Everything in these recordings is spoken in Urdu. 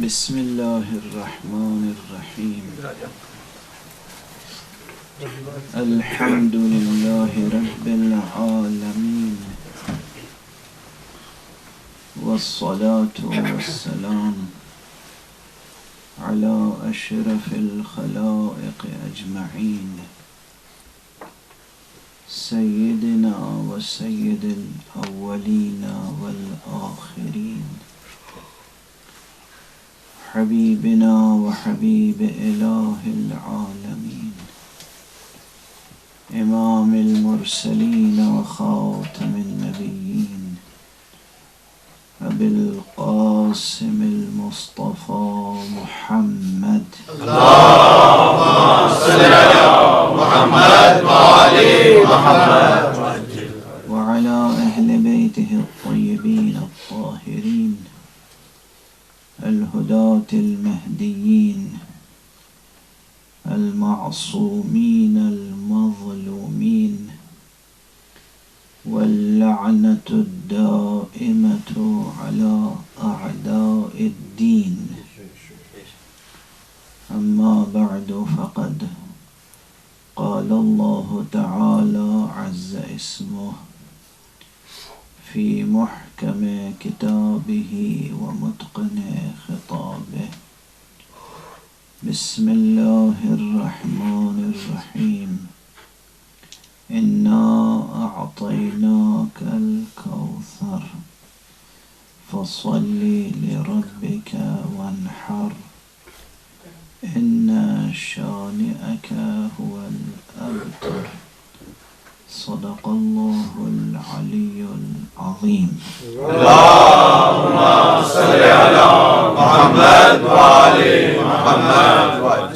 بسم الله الرحمن الرحيم الحمد لله رب العالمين والصلاة والسلام على أشرف الخلائق أجمعين سيدنا وسيد الأولين والآخرين حبيبنا وحبيب إله العالمين إمام المرسلين وخاتم النبيين أبي القاسم المصطفى محمد اللهم صل على محمد وآل محمد وعلى أهل بيته الطيبين الطاهرين الهداة المهديين المعصومين المظلومين واللعنة الدائمة على أعداء الدين أما بعد فقد قال الله تعالى عز اسمه في محكم كتابه ومتقن خطابه بسم الله الرحمن الرحيم إنا أعطيناك الكوثر فصل لربك وانحر إن شانئك هو الأبتر صدق الله العلي العظيم اللهم صل على محمد وآل محمد.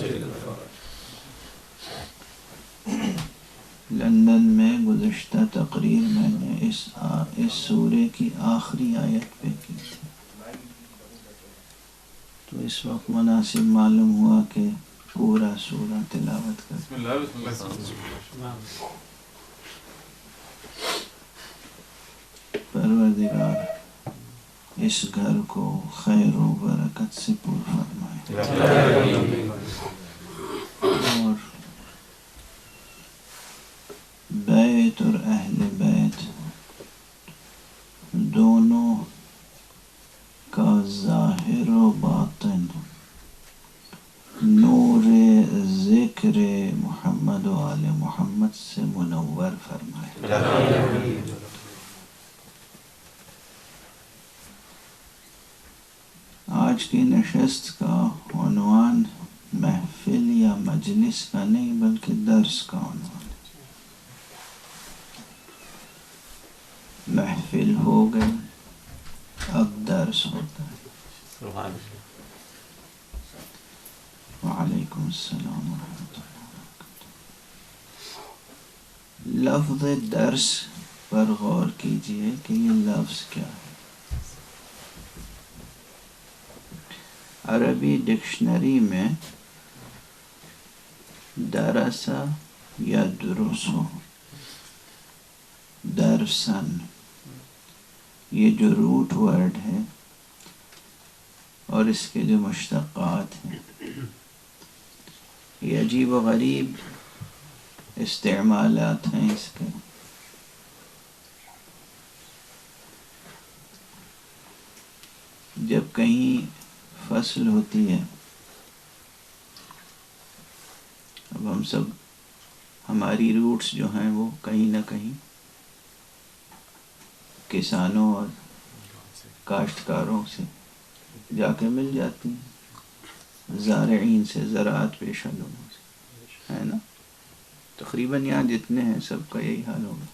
لندن میں گزشتہ تقریر میں نے اس سورے کی آخری آیت پہ کی تھی، تو اس وقت مناسب معلوم ہوا کہ پورا سورہ تلاوت کر پروردگار اس گھر کو خیر و برکت سے پر فرمائے اور بیت اور اہل بیت دونوں کا ظاہر و باطن نور ذکر محمد و آل محمد سے منور فرمائے۔ آج کی نشست کا عنوان محفل یا مجلس کا نہیں بلکہ درس کا عنوان ہے۔ محفل ہو گئی، اب درس ہوتا ہے۔ وعلیکم السلام ورحمۃ اللہ وبرکاتہ۔ لفظ درس پر غور کیجئے کہ یہ لفظ کیا ہے۔ عربی ڈکشنری میں درس یا درسو، درسن، یہ جو روٹ ورڈ ہے اور اس کے جو مشتقات ہیں، یہ عجیب و غریب استعمالات ہیں اس کے۔ جب کہیں فصل ہوتی ہے، اب ہم سب ہماری روٹس جو ہیں وہ کہیں نہ کہیں کسانوں اور کاشتکاروں سے جا کے مل جاتی ہیں، زارعین سے، زراعت پیشہ لوگوں سے، ہے نا؟ تقریباً یہاں جتنے ہیں سب کا یہی حال ہوگا۔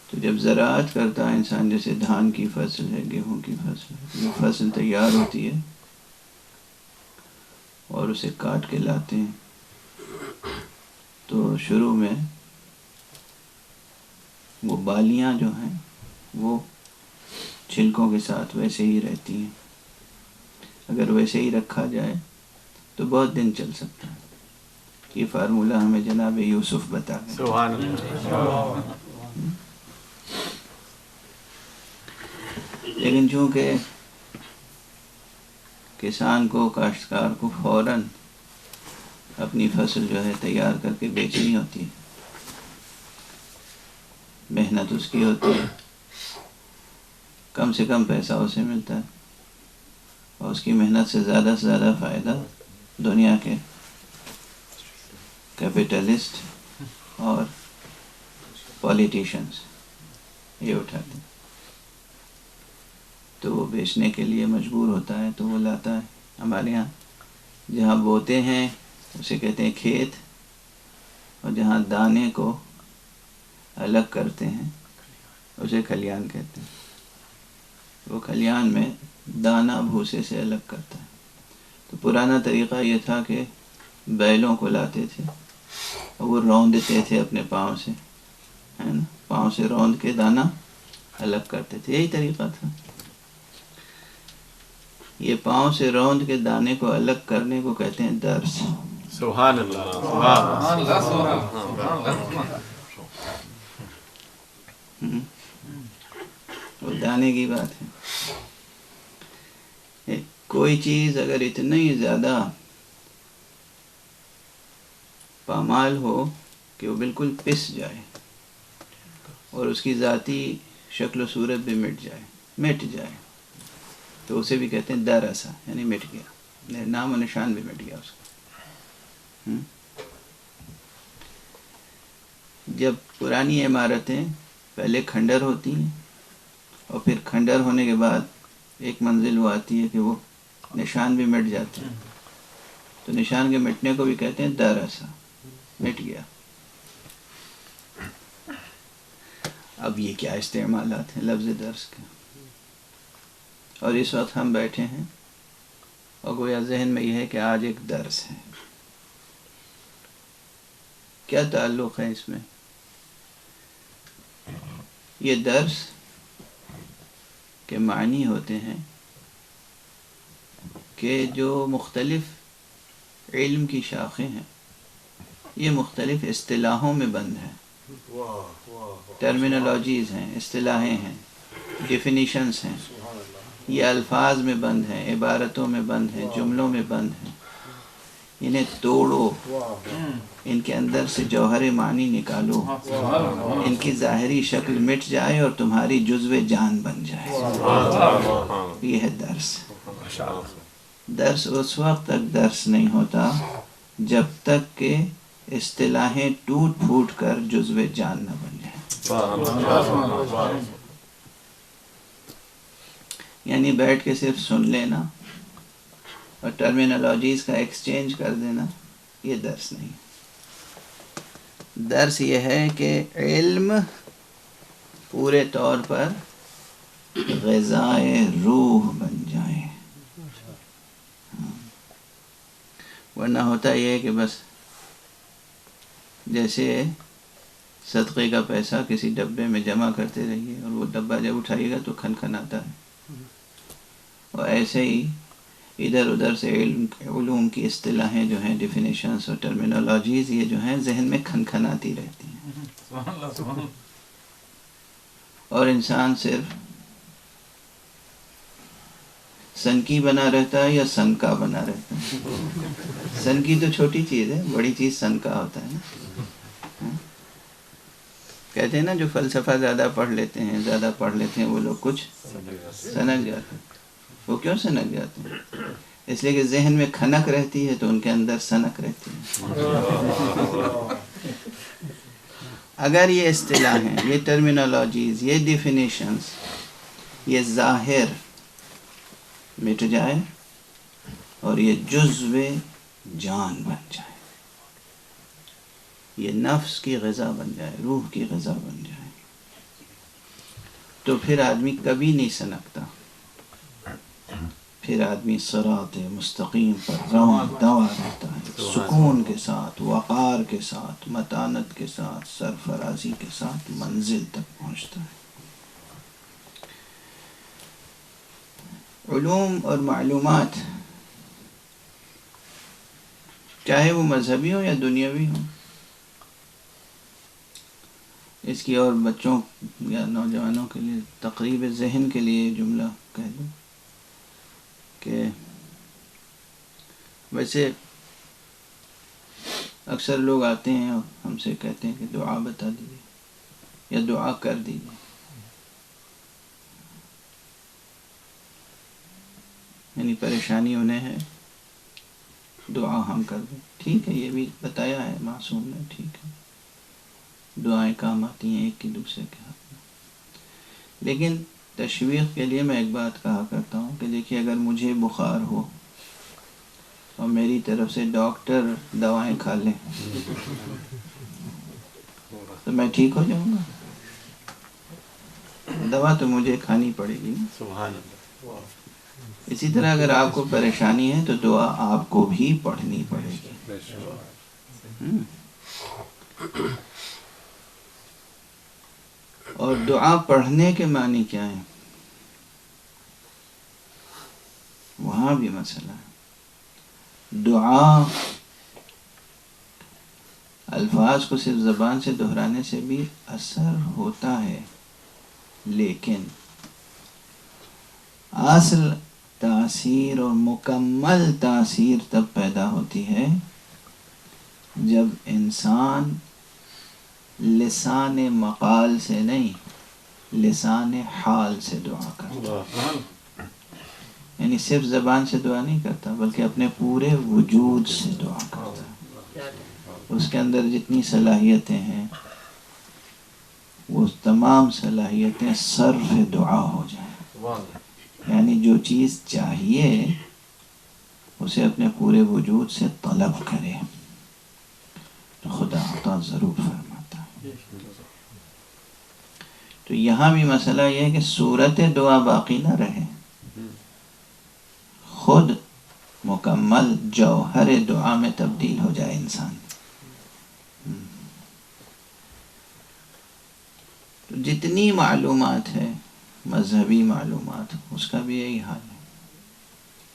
تو جب زراعت کرتا ہے انسان، جیسے دھان کی فصل ہے، گیہوں کی فصل ہے، یہ فصل تیار ہوتی ہے اور اسے کاٹ کے لاتے ہیں، تو شروع میں وہ بالیاں جو ہیں وہ چھلکوں کے ساتھ ویسے ہی رہتی ہیں۔ اگر ویسے ہی رکھا جائے تو بہت دن چل سکتا ہے۔ یہ فارمولہ ہمیں جناب یوسف بتا گئے۔ سبحان اللہ۔ لیکن چونکہ کسان کو، کاشتکار کو فوراً اپنی فصل جو ہے تیار کر کے بیچنی ہوتی ہے، محنت اس کی ہوتی ہے، کم سے کم پیسہ اسے ملتا ہے، اور اس کی محنت سے زیادہ فائدہ دنیا کے کیپٹلسٹ اور پولیٹیشنز یہ اٹھاتے ہیں، تو وہ بیچنے کے لیے مجبور ہوتا ہے، تو وہ لاتا ہے۔ ہمارے یہاں جہاں بوتے ہیں اسے کہتے ہیں کھیت، اور جہاں دانے کو الگ کرتے ہیں اسے کھلیان کہتے ہیں۔ وہ کھلیان میں دانہ بھوسے سے الگ کرتا ہے۔ تو پرانا طریقہ یہ تھا کہ بیلوں کو لاتے تھے اور وہ روندتے تھے اپنے پاؤں سے، ہے نا، پاؤں سے روند کے دانہ الگ کرتے تھے، یہی طریقہ تھا۔ یہ پاؤں سے روند کے دانے کو الگ کرنے کو کہتے ہیں درس۔ سبحان اللہ، سبحان اللہ۔ وہ دانے کی بات ہے۔ کوئی چیز اگر اتنی زیادہ پامال ہو کہ وہ بالکل پس جائے اور اس کی ذاتی شکل و صورت بھی مٹ جائے تو اسے بھی کہتے ہیں درسا، یعنی مٹ گیا، نام و نشان بھی مٹ گیا اس کا۔ جب پرانی عمارتیں پہلے کھنڈر ہوتی ہیں اور پھر کھنڈر ہونے کے بعد ایک منزل وہ آتی ہے کہ وہ نشان بھی مٹ جاتے ہیں، تو نشان کے مٹنے کو بھی کہتے ہیں درسا، مٹ گیا۔ اب یہ کیا استعمالات ہیں لفظ درس کے، اور اس وقت ہم بیٹھے ہیں اور گویا ذہن میں یہ ہے کہ آج ایک درس ہے۔ کیا تعلق ہے اس میں؟ یہ درس کے معنی ہوتے ہیں کہ جو مختلف علم کی شاخیں ہیں یہ مختلف اصطلاحوں میں بند ہیں، ٹرمینالوجیز ہیں، اصطلاحیں ہیں، ڈیفینیشنز ہیں، یہ الفاظ میں بند ہیں، عبارتوں میں بند ہیں، جملوں میں بند ہیں۔ انہیں توڑو، ان کے اندر سے جوہر معنی نکالو، ان کی ظاہری شکل مٹ جائے اور تمہاری جزو جان بن جائے۔ یہ ہے درس۔ درس اس وقت تک درس نہیں ہوتا جب تک کہ اصطلاحیں ٹوٹ پھوٹ کر جزو جان نہ بن جائیں۔ یعنی بیٹھ کے صرف سن لینا اور ٹرمینالوجیز کا ایکسچینج کر دینا یہ درس نہیں۔ درس یہ ہے کہ علم پورے طور پر غذائے روح بن جائے، ورنہ ہوتا یہ ہے کہ بس جیسے صدقے کا پیسہ کسی ڈبے میں جمع کرتے رہیے اور وہ ڈبہ جب اٹھائیے گا تو کھن کھن آتا ہے، اور ایسے ہی ادھر ادھر سے علوم کی اصطلاحیں جو ہیں، ڈیفینیشنز اور ٹرمینالوجیز یہ جو ہیں ذہن میں کھن کھن آتی رہتی ہیں، اور انسان صرف سنکی بنا رہتا ہے یا سنکا بنا رہتا ہے۔ سنکی تو چھوٹی چیز ہے، بڑی چیز سنکا ہوتا ہے نا۔ کہتے ہیں نا جو فلسفہ زیادہ پڑھ لیتے ہیں وہ لوگ کچھ سنک جاتے ہیں۔ وہ کیوں سنک جاتے ہیں؟ اس لیے کہ ذہن میں کھنک رہتی ہے تو ان کے اندر سنک رہتی ہے۔ اگر یہ اصطلاحیں، یہ ٹرمینالوجیز، یہ ڈیفینیشنز، یہ ظاہر مٹ جائے اور یہ جزو جان بن جائے، یہ نفس کی غذا بن جائے، روح کی غذا بن جائے، تو پھر آدمی کبھی نہیں سنکتا، پھر آدمی صراط مستقیم پر رواں دوا رہتا ہے، سکون کے ساتھ، وقار کے ساتھ، متانت کے ساتھ، سرفرازی کے ساتھ منزل تک پہنچتا ہے۔ علوم اور معلومات چاہے وہ مذہبی ہوں یا دنیاوی ہوں، اس کی اور بچوں یا نوجوانوں کے لیے تقریب ذہن کے لیے جملہ کہہ دوں کہ ویسے اکثر لوگ آتے ہیں اور ہم سے کہتے ہیں کہ دعا بتا دیجیے یا دعا کر دیجیے، یعنی پریشانی انہیں ہے، دعا ہم کر دیں. ٹھیک ہے، یہ بھی بتایا ہے معصوم نے، ٹھیک ہے، دعائیں کام آتی ہیں ایک کی دوسرے کے ہاتھ میں. لیکن تشویق کے لیے میں ایک بات کہا کرتا ہوں کہ دیکھیے، اگر مجھے بخار ہو اور میری طرف سے ڈاکٹر دوائیں کھا لیں تو میں ٹھیک ہو جاؤں گا. دوا تو مجھے کھانی پڑے گی. سبحان اللہ. اسی طرح اگر آپ کو پریشانی ہے تو دعا آپ کو بھی پڑھنی پڑے گی. اور دعا پڑھنے کے معنی کیا ہے؟ وہاں بھی مسئلہ ہے. دعا الفاظ کو صرف زبان سے دہرانے سے بھی اثر ہوتا ہے، لیکن اصل تاثیر اور مکمل تاثیر تب پیدا ہوتی ہے جب انسان لسان مقال سے نہیں، لسان حال سے دعا کرتا ہے. یعنی صرف زبان سے دعا نہیں کرتا بلکہ اپنے پورے وجود سے دعا کرتا ہے. اس کے اندر جتنی صلاحیتیں ہیں وہ تمام صلاحیتیں صرف دعا ہو جائیں. یعنی جو چیز چاہیے اسے اپنے پورے وجود سے طلب کرے تو خدا عطا ضرور فرماتا ہے. تو یہاں بھی مسئلہ یہ ہے کہ صورت دعا باقی نہ رہے، خود مکمل جوہر دعا میں تبدیل ہو جائے انسان. تو جتنی معلومات ہے مذہبی معلومات، اس کا بھی یہی حال ہے.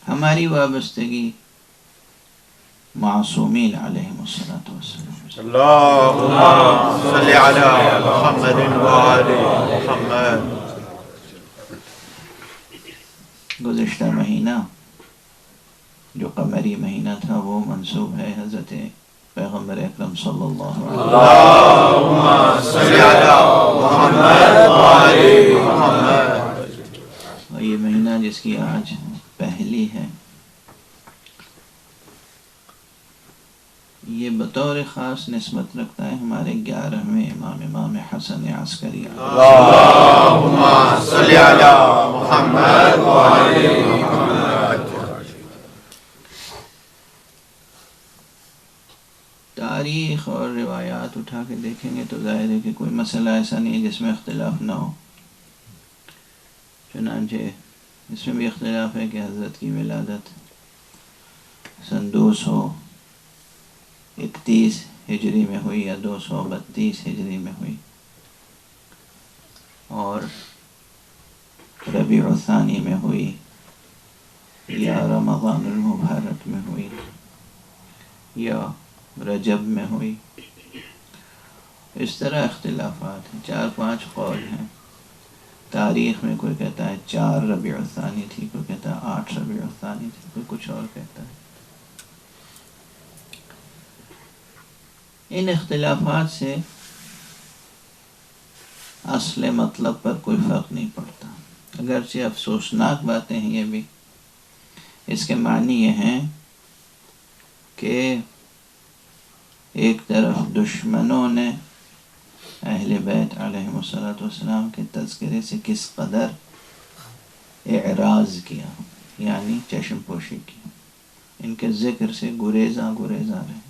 ہماری وابستگی معصومین علیہم الصلاۃ والسلام. اللہم صلی علی محمد وآل محمد. گزشتہ مہینہ جو قمری مہینہ تھا وہ منسوب ہے حضرت پیغمبر اکرم صلی اللہ علیہ وسلم. اللہم صلی علی محمد وآل محمد. اور یہ مہینہ جس کی آج پہلی ہے، یہ بطور خاص نسبت رکھتا ہے ہمارے 11ویں امام حسن عسکری. اللہم صلی علی محمد وآل محمد. تاریخ اور روایات اٹھا کے دیکھیں گے تو ظاہر ہے کہ کوئی مسئلہ ایسا نہیں ہے جس میں اختلاف نہ ہو. چنانچہ اس میں بھی اختلاف ہے کہ حضرت کی ولادت سن 231 ہجری میں ہوئی یا 232 ہجری میں ہوئی، اور ربیع الثانی میں ہوئی یا رمضان المبارک میں ہوئی یا رجب میں ہوئی. اس طرح اختلافات ہیں، 4-5 قول ہیں. تاریخ میں کوئی کہتا ہے 4 ربیع الثانی تھی، کوئی کہتا ہے 8 ربیع الثانی تھی، کوئی کچھ اور کہتا ہے. ان اختلافات سے اصل مطلب پر کوئی فرق نہیں پڑتا، اگرچہ افسوسناک باتیں ہیں یہ بھی. اس کے معنی یہ ہیں کہ ایک طرف دشمنوں نے اہل بیت علیہم الصلوۃ والسلام کے تذکرے سے کس قدر اعراض کیا، یعنی چشم پوشی کی، ان کے ذکر سے گریزاں رہے.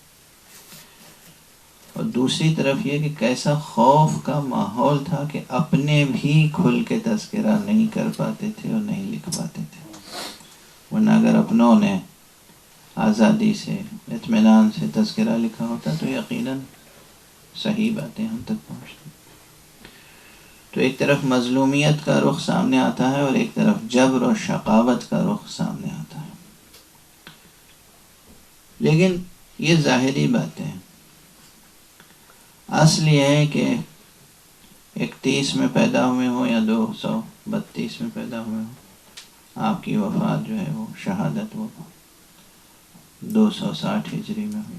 اور دوسری طرف یہ کہ کیسا خوف کا ماحول تھا کہ اپنے بھی کھل کے تذکرہ نہیں کر پاتے تھے اور نہیں لکھ پاتے تھے. ورنہ اگر اپنوں نے آزادی سے اطمینان سے تذکرہ لکھا ہوتا تو یقیناً صحیح باتیں ہم تک پہنچتی. تو ایک طرف مظلومیت کا رخ سامنے آتا ہے اور ایک طرف جبر اور شقاوت کا رخ سامنے آتا ہے. لیکن یہ ظاہری باتیں ہیں. اصل یہ ہے کہ 31 میں پیدا ہوئے ہوں یا 232 میں پیدا ہوئے ہوں، آپ کی وفات جو ہے وہ شہادت وہ 260 ہجری میں ہوئی،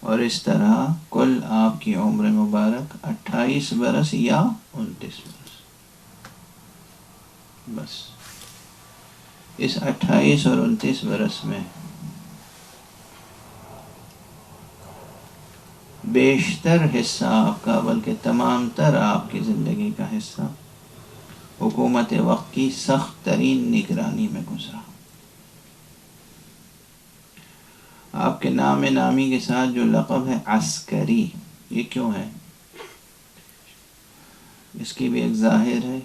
اور اس طرح کل آپ کی عمر مبارک 28 برس یا 29 برس. بس اس 28 اور 29 برس میں بیشتر حصہ آپ کا، بلکہ تمام تر آپ کی زندگی کا حصہ حکومت وقت کی سخت ترین نگرانی میں گزرا. آپ کے نام نامی کے ساتھ جو لقب ہے عسکری، یہ کیوں ہے؟ اس کی بھی ایک ظاہر ہے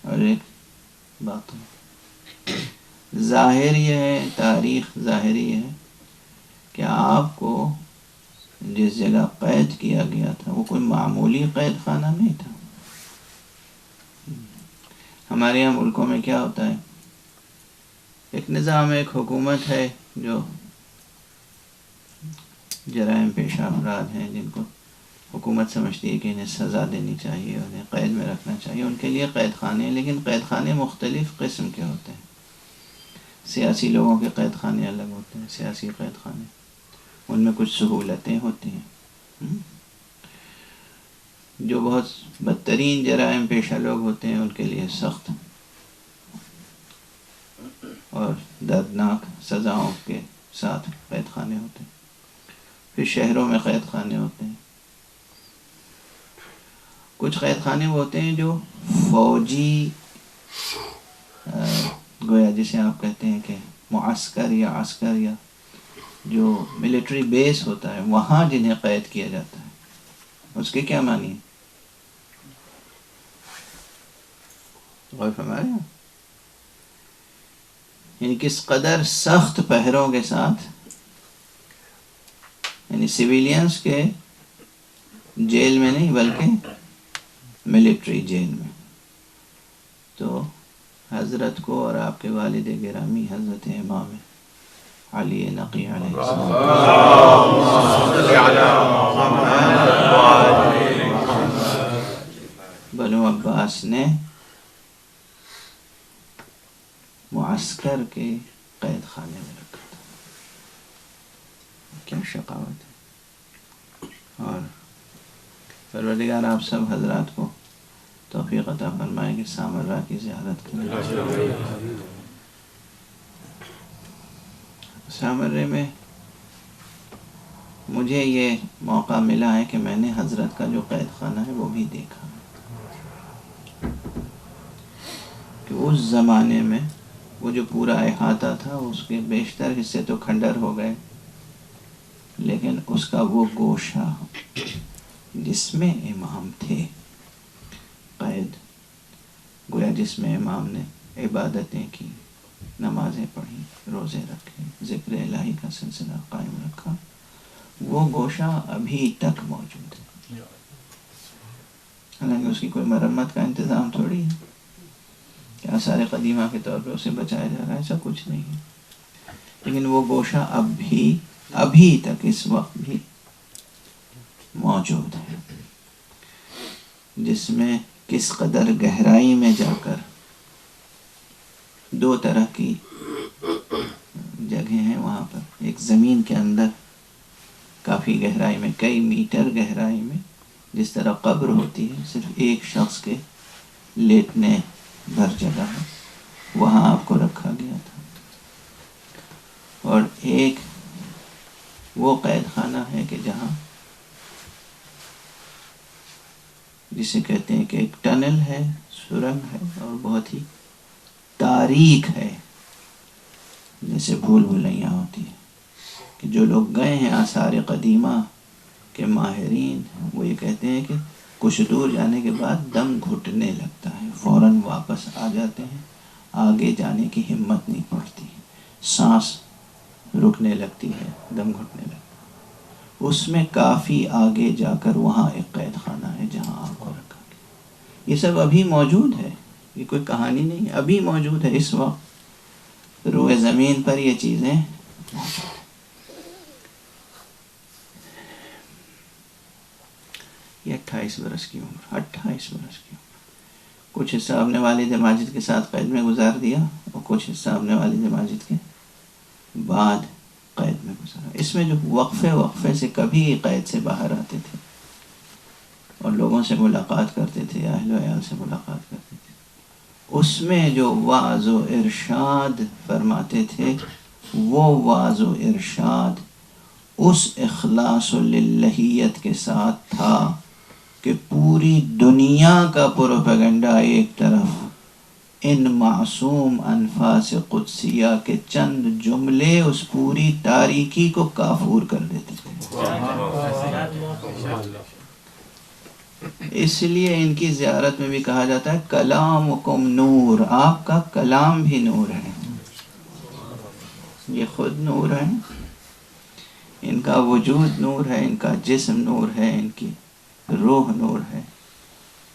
اور ایک باطن. ظاہر یہ ہے، تاریخ ظاہری ہے کہ آپ کو جس جگہ قید کیا گیا تھا وہ کوئی معمولی قید خانہ نہیں تھا. ہمارے یہاں ملکوں میں کیا ہوتا ہے، ایک نظام، ایک حکومت ہے جو جرائم پیشہ افراد ہیں جن کو حکومت سمجھتی ہے کہ انہیں سزا دینی چاہیے، انہیں قید میں رکھنا چاہیے، ان کے لیے قید خانے ہیں. لیکن قید خانے مختلف قسم کے ہوتے ہیں. سیاسی لوگوں کے قید خانے الگ ہوتے ہیں، سیاسی قید خانے، ان میں کچھ سہولتیں ہوتی ہیں. جو بہت بدترین جرائم پیشہ لوگ ہوتے ہیں ان کے لیے سخت اور دردناک سزاؤں کے ساتھ قید خانے ہوتے ہیں. پھر شہروں میں قید خانے ہوتے ہیں. کچھ قید خانے وہ ہوتے ہیں جو فوجی، گویا جسے آپ کہتے ہیں کہ معسکر یا عسکر یا جو ملٹری بیس ہوتا ہے، وہاں جنہیں قید کیا جاتا ہے. اس کے کیا معنی ہے؟ غور فرمائے، یعنی کس قدر سخت پہروں کے ساتھ، یعنی سویلینز کے جیل میں نہیں بلکہ ملٹری جیل میں. تو حضرت کو اور آپ کے والد گرامی حضرت امام علی نقی علیہ السلام بنو عباس نے معسکر کے قید خانے میں رکھا تھا. کیا شقاوت ہے. اور پروردگار آپ سب حضرات کو توفیق عطا فرمائے کہ سامرا کی زیارت کریں. سامرے میں مجھے یہ موقع ملا ہے کہ میں نے حضرت کا جو قید خانہ ہے وہ بھی دیکھا کہ اس زمانے میں وہ جو پورا احاطہ تھا اس کے بیشتر حصے تو کھنڈر ہو گئے، لیکن اس کا وہ گوشہ جس میں امام تھے قید، گویا جس میں امام نے عبادتیں کی، نمازیں پڑھی، روزے رکھے، ذکر الہی کا سلسلہ قائم رکھا، وہ گوشہ ابھی تک موجود ہے. حالانکہ اس کی کوئی مرمت کا انتظام تھوڑی ہے کہ آثار قدیمہ کے طور پہ اسے بچایا جا رہا ہے، ایسا کچھ نہیں ہے. لیکن وہ گوشہ ابھی تک اس وقت بھی موجود ہے، جس میں کس قدر گہرائی میں جا کر دو طرح کی جگہیں ہیں وہاں پر. ایک زمین کے اندر کافی گہرائی میں، کئی میٹر گہرائی میں، جس طرح قبر ہوتی ہے، صرف ایک شخص کے لیٹنے بھر جگہ ہے، وہاں آپ کو رکھا گیا تھا. اور ایک وہ قید خانہ ہے کہ جہاں جسے کہتے ہیں کہ ایک ٹنل ہے، سرنگ ہے، اور بہت ہی تاریک ہے، جیسے بھول بھلیاں ہوتی ہے. کہ جو لوگ گئے ہیں آثار قدیمہ کے ماہرین، وہ یہ کہتے ہیں کہ کچھ دور جانے کے بعد دم گھٹنے لگتا ہے، فوراً واپس آ جاتے ہیں، آگے جانے کی ہمت نہیں پڑتی، سانس رکنے لگتی ہے، دم گھٹنے لگتا ہے. اس میں کافی آگے جا کر وہاں ایک قید خانہ ہے جہاں آپ کو رکھا گیا. یہ سب ابھی موجود ہے، یہ کوئی کہانی نہیں ہے، ابھی موجود ہے. اس وقت روئے زمین پر یہ چیزیں موجود ہیں. کی 28 برس کی عمر، 28 برس کی عمر. کچھ حصہ اپنے والد ماجد کے ساتھ قید میں گزار دیا اور کچھ حصہ اپنے والد ماجد کے بعد قید میں گزارا. اس میں جو وقفے سے کبھی قید سے باہر آتے تھے اور لوگوں سے ملاقات کرتے تھے، اہل و عیال سے ملاقات کرتے تھے، اس میں جو وعظ و ارشاد فرماتے تھے وہ وعظ و ارشاد اس اخلاص و للہیت کے ساتھ تھا کہ پوری دنیا کا پروپیگنڈا ایک طرف، ان معصوم انفاس قدسیہ کے چند جملے اس پوری تاریکی کو کافور کر دیتے تھے. اس لیے ان کی زیارت میں بھی کہا جاتا ہے کلامکم نور، آپ کا کلام بھی نور ہے. یہ خود نور ہے، ان کا وجود نور ہے، ان کا جسم نور ہے، ان کی روح نور ہے،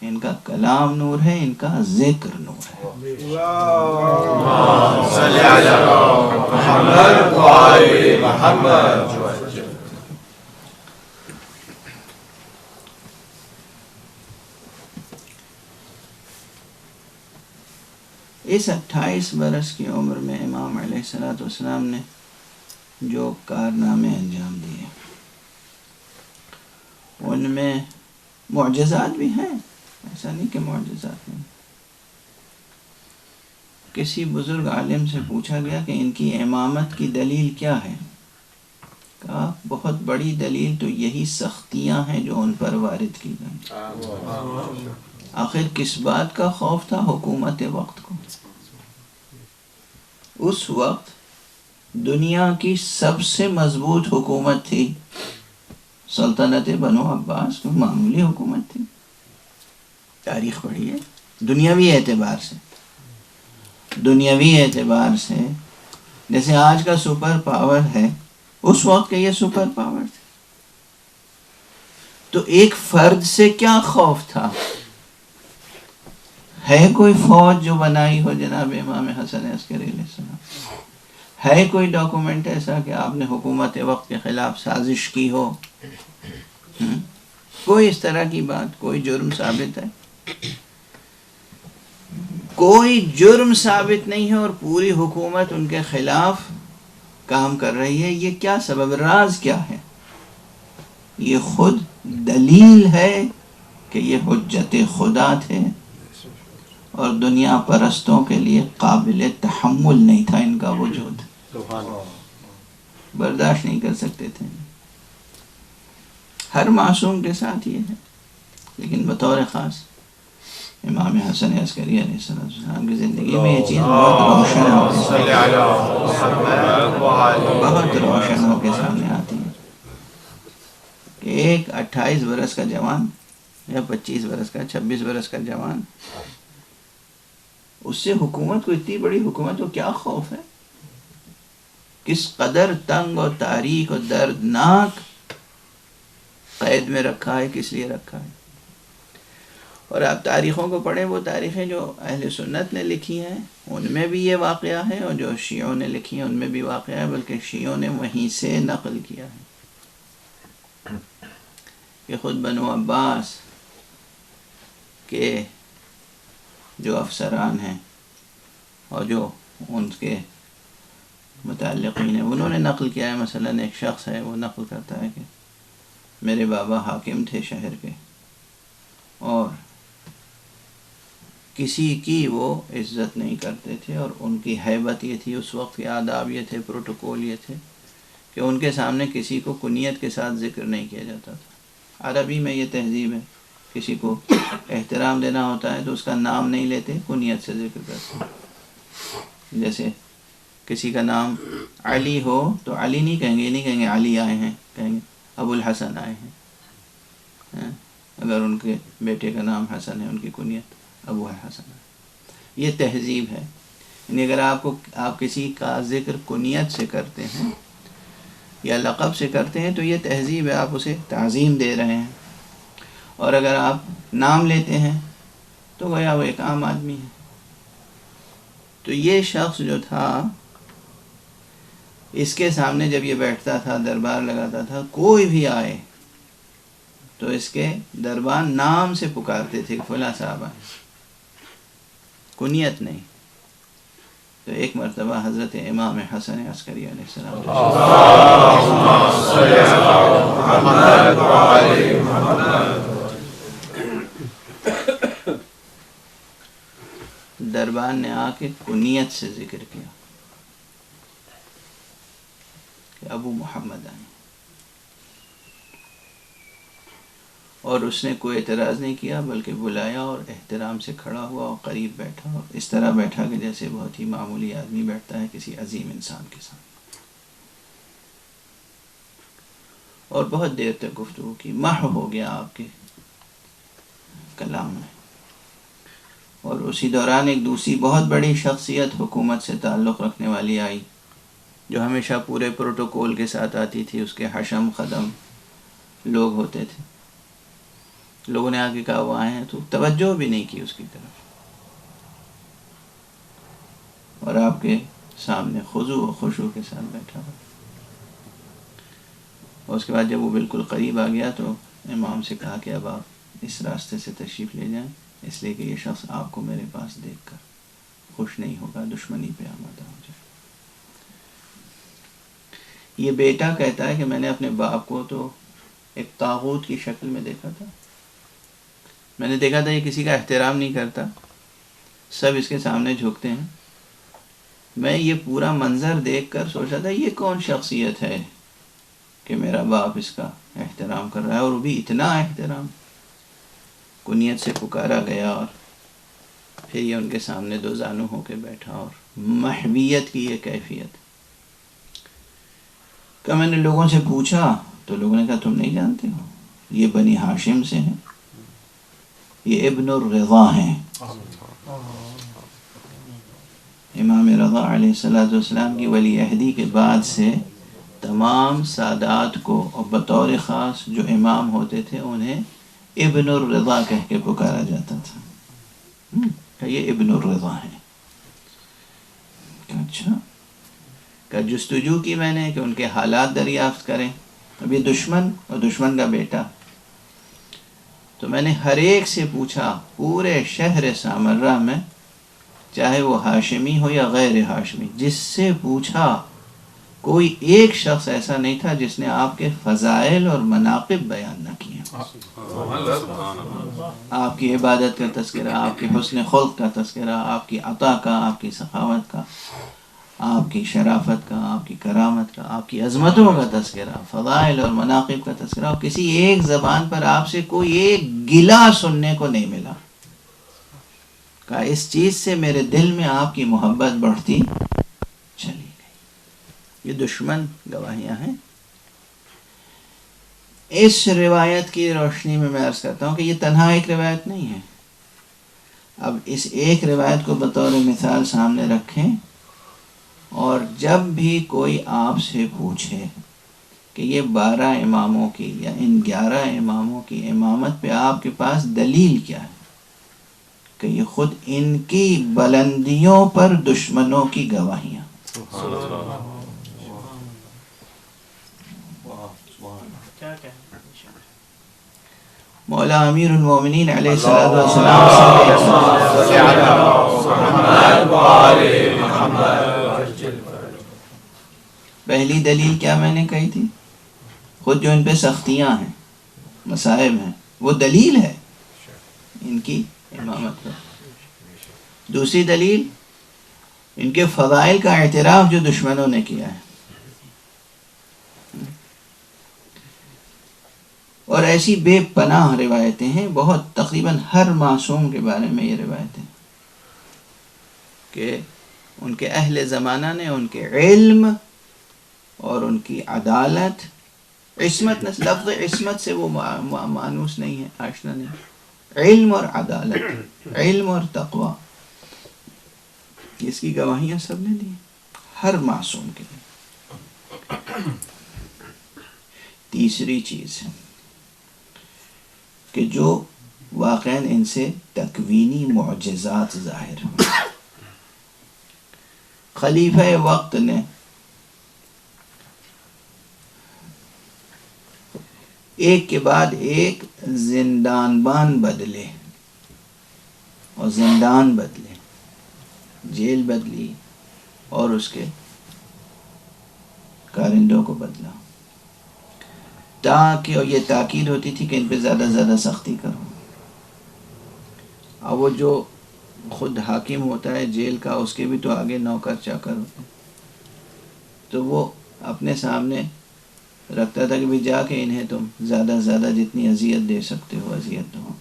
ان کا کلام نور ہے، ان کا ذکر نور ہے. اللہم صلی علی محمد و آل محمد. اس 28 برس کی عمر میں امام علیہ الصلوۃ والسلام نے جو کارنامے انجام دیے ان میں معجزات بھی ہیں، ایسا نہیں کہ معجزات نہیں. کسی بزرگ عالم سے پوچھا گیا کہ ان کی امامت کی دلیل کیا ہے؟ کہا بہت بڑی دلیل تو یہی سختیاں ہیں جو ان پر وارد کی گئی. آخر کس بات کا خوف تھا؟ حکومت وقت کو. اس وقت دنیا کی سب سے مضبوط حکومت تھی سلطنت بنو عباس، کوئی معمولی حکومت تھی. تاریخ پڑھی ہے. دنیاوی اعتبار سے جیسے آج کا سپر پاور ہے، اس وقت کا یہ سپر پاور تھا. تو ایک فرد سے کیا خوف تھا؟ ہے کوئی فوج جو بنائی ہو جناب امام حسن عسکری علیہ السلام؟ ہے کوئی ڈاکومنٹ ایسا کہ آپ نے حکومت وقت کے خلاف سازش کی ہو؟ کوئی اس طرح کی بات، کوئی جرم ثابت ہے؟ کوئی جرم ثابت نہیں ہے اور پوری حکومت ان کے خلاف کام کر رہی ہے. یہ کیا سبب، راز کیا ہے؟ یہ خود دلیل ہے کہ یہ حجت خدا تھے اور دنیا پرستوں کے لیے قابل تحمل نہیں تھا ان کا وجود، برداشت نہیں کر سکتے تھے. ہر معصوم کے ساتھ یہ ہے، لیکن بطور خاص امام حسن عسکری علیہ السلام کی زندگی میں یہ چیز بہت روشن ہو کے سامنے آتی ہے کہ ایک 28 برس کا جوان یا 25 برس کا 26 برس کا جوان، اس سے حکومت کو، اتنی بڑی حکومت کو کیا خوف ہے؟ کس قدر تنگ اور تاریک اور دردناک قید میں رکھا ہے، کس لیے رکھا ہے. اور آپ تاریخوں کو پڑھیں، وہ تاریخیں جو اہل سنت نے لکھی ہیں ان میں بھی یہ واقعہ ہے، اور جو شیعوں نے لکھی ہیں ان میں بھی واقعہ ہے، بلکہ شیعوں نے وہیں سے نقل کیا ہے کہ خود بنو عباس کے جو افسران ہیں اور جو ان کے متعلقین ہیں انہوں نے نقل کیا ہے. مثلا ایک شخص ہے، وہ نقل کرتا ہے کہ میرے بابا حاکم تھے شہر کے اور کسی کی وہ عزت نہیں کرتے تھے، اور ان کی ہیبت یہ تھی، اس وقت کے آداب یہ تھے، پروٹوکول یہ تھے کہ ان کے سامنے کسی کو کنیت کے ساتھ ذکر نہیں کیا جاتا تھا. عربی میں یہ تہذیب ہے، کسی کو احترام دینا ہوتا ہے تو اس کا نام نہیں لیتے، کنیت سے ذکر کرتے ہیں. جیسے کسی کا نام علی ہو تو علی نہیں کہیں گے، یہ نہیں کہیں گے علی آئے ہیں، کہیں گے ابو الحسن آئے ہیں. اگر ان کے بیٹے کا نام حسن ہے، ان کی کنیت ابو الحسن ہے. یہ تہذیب ہے. یعنی اگر آپ کسی کا ذکر کنیت سے کرتے ہیں یا لقب سے کرتے ہیں تو یہ تہذیب ہے، آپ اسے تعظیم دے رہے ہیں. اور اگر آپ نام لیتے ہیں تو گویا وہ ایک عام آدمی ہے. تو یہ شخص جو تھا، اس کے سامنے جب یہ بیٹھتا تھا، دربار لگاتا تھا، کوئی بھی آئے تو اس کے دربان نام سے پکارتے تھے کہ فلاں صاحب آئے، کنیت نہیں. تو ایک مرتبہ حضرت امام حسن عسکری علیہ السلام دربان نے آ کے کنیت سے ذکر کیا کہ ابو محمد آئے، اور اس نے کوئی اعتراض نہیں کیا بلکہ بلایا اور احترام سے کھڑا ہوا اور قریب بیٹھا، اور اس طرح بیٹھا کہ جیسے بہت ہی معمولی آدمی بیٹھتا ہے کسی عظیم انسان کے ساتھ، اور بہت دیر تک گفتگو کی. محو ہو گیا آپ کے کلام میں. اور اسی دوران ایک دوسری بہت بڑی شخصیت حکومت سے تعلق رکھنے والی آئی، جو ہمیشہ پورے پروٹوکول کے ساتھ آتی تھی. اس کے حشم خدم لوگ ہوتے تھے. لوگوں نے آ کے کہا وہ آئے ہیں، تو توجہ بھی نہیں کی اس کی طرف، اور آپ کے سامنے خضوع و خشوع کے ساتھ بیٹھا ہوا. اور اس کے بعد جب وہ بالکل قریب آ گیا تو امام سے کہا کہ اب آپ اس راستے سے تشریف لے جائیں، اس لیے کہ یہ شخص آپ کو میرے پاس دیکھ کر خوش نہیں ہوگا، دشمنی پہ آمادہ ہو جائے. یہ بیٹا کہتا ہے کہ میں نے اپنے باپ کو تو ایک طاغوت کی شکل میں دیکھا تھا. میں نے دیکھا تھا یہ کسی کا احترام نہیں کرتا، سب اس کے سامنے جھکتے ہیں. میں یہ پورا منظر دیکھ کر سوچا تھا یہ کون شخصیت ہے کہ میرا باپ اس کا احترام کر رہا ہے، اور وہ بھی اتنا احترام. کنیت سے پکارا گیا اور پھر یہ ان کے سامنے دو زانو ہو کے بیٹھا، اور محویت کی یہ کیفیت. کہ میں نے لوگوں سے پوچھا تو لوگوں نے کہا تم نہیں جانتے ہو، یہ بنی ہاشم سے ہیں، یہ ابن الرضا ہیں. امام رضا علیہ السلام کی ولی عہدی کے بعد سے تمام سادات کو اور بطور خاص جو امام ہوتے تھے انہیں ابن الرضا کہہ کے پکارا جاتا تھا. کہ یہ ابن الرضا ہیں. اچھا، کہ جستجو کی میں نے کہ ان کے حالات دریافت کریں. اب یہ دشمن اور دشمن کا بیٹا، تو میں نے ہر ایک سے پوچھا پورے شہر سامرہ میں، چاہے وہ ہاشمی ہو یا غیر ہاشمی، جس سے پوچھا کوئی ایک شخص ایسا نہیں تھا جس نے آپ کے فضائل اور مناقب بیان نہ کیے. آپ کی عبادت کا تذکرہ، آپ کے حسن خلق کا تذکرہ، آپ کی عطا کا، آپ کی سخاوت کا، آپ کی شرافت کا، آپ کی کرامت کا، آپ کی عظمتوں کا تذکرہ، فضائل اور مناقب کا تذکرہ. اور کسی ایک زبان پر آپ سے کوئی ایک گلہ سننے کو نہیں ملا. کہ اس چیز سے میرے دل میں آپ کی محبت بڑھتی چلی گئی. یہ دشمن گواہیاں ہیں. اس روایت کی روشنی میں عرض کرتا ہوں کہ یہ تنہا ایک روایت نہیں ہے. اب اس ایک روایت کو بطور مثال سامنے رکھیں، اور جب بھی کوئی آپ سے پوچھے کہ یہ 12 اماموں کی یا ان 11 اماموں کی امامت پہ آپ کے پاس دلیل کیا ہے، کہ یہ خود ان کی بلندیوں پر دشمنوں کی گواہیاں. مولا امیر المومنین علیہ السلام پہلی دلیل کیا میں نے کہی تھی؟ خود جو ان پہ سختیاں ہیں، مصائب ہیں، وہ دلیل ہے ان کی امامت پر. دوسری دلیل ان کے فضائل کا اعتراف جو دشمنوں نے کیا ہے. اور ایسی بے پناہ روایتیں ہیں، بہت تقریباً ہر معصوم کے بارے میں یہ روایتیں کہ ان کے اہل زمانہ نے ان کے علم اور ان کی عدالت، عصمت، لفظ عصمت سے وہ مانوس نہیں ہے، آشنا نہیں، علم اور عدالت، علم اور تقوی، اس کی گواہیاں سب نے دی ہر معصوم کے لیے. تیسری چیز کہ جو واقعاً ان سے تکوینی معجزات ظاہر ہوئے. خلیفہ وقت نے ایک کے بعد ایک زندان بان بدلے، اور زندان بدلے، جیل بدلی، اور اس کے کارندوں کو بدلا، تاکہ، اور یہ تاکید ہوتی تھی کہ ان پہ زیادہ سے زیادہ سختی کرو۔ اور وہ جو خود حاکم ہوتا ہے جیل کا، اس کے بھی تو آگے نوکر چاکر ہوتے ہیں، تو وہ اپنے سامنے رکھتا تھا کہ بھی جا کے انہیں تم زیادہ سے زیادہ جتنی اذیت دے سکتے ہو اذیت دو۔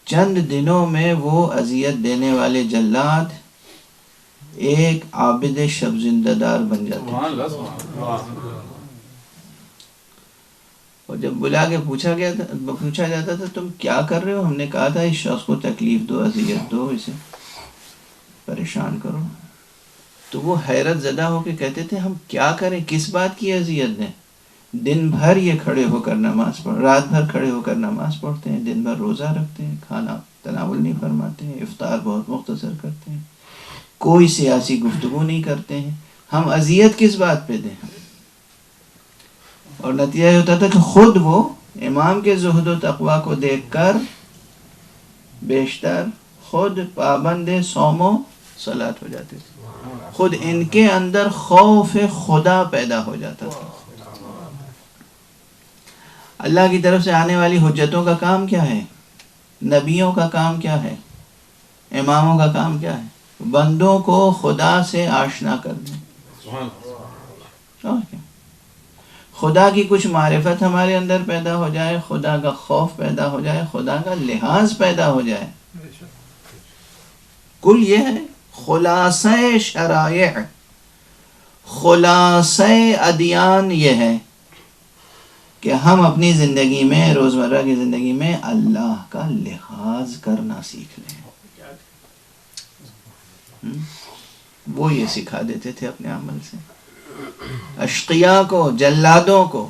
چند دنوں میں وہ اذیت دینے والے جلاد ایک عابد شب زندہ دار بن جاتے ہیں۔ اور جب بلا کے پوچھا جاتا تھا تم کیا کر رہے ہو، ہم نے کہا تھا اس شخص کو تکلیف دو، اذیت دو، اسے پریشان کرو، تو وہ حیرت زدہ ہو کے کہتے تھے ہم کیا کریں، کس بات کی اذیت دیں؟ دن بھر یہ کھڑے ہو کر نماز رات بھر کھڑے ہو کر نماز پڑھتے ہیں، دن بھر روزہ رکھتے ہیں، کھانا تناول نہیں فرماتے ہیں، افطار بہت مختصر کرتے ہیں، کوئی سیاسی گفتگو نہیں کرتے ہیں، ہم اذیت کس بات پہ دیں؟ اور نتیجہ یہ ہوتا تھا کہ خود وہ امام کے زہد و تقوی کو دیکھ کر بیشتر خود پابند صوم و صلاۃ ہو جاتے تھے، خود ان کے اندر خوف خدا پیدا ہو جاتا تھا۔ اللہ کی طرف سے آنے والی حجتوں کا کام کیا ہے؟ نبیوں کا کام کیا ہے؟ اماموں کا کام کیا ہے؟ بندوں کو خدا سے آشنا کر دیں۔ خدا کی کچھ معرفت ہمارے اندر پیدا ہو جائے، خدا کا خوف پیدا ہو جائے، خدا کا لحاظ پیدا ہو جائے۔ کل یہ ہے خلاصہ شرائع، خلاصہ ادیان یہ ہے کہ ہم اپنی زندگی میں، روزمرہ کی زندگی میں اللہ کا لحاظ کرنا سیکھ لیں۔ وہ یہ سکھا دیتے تھے اپنے عمل سے اشقیاء کو، جلادوں کو۔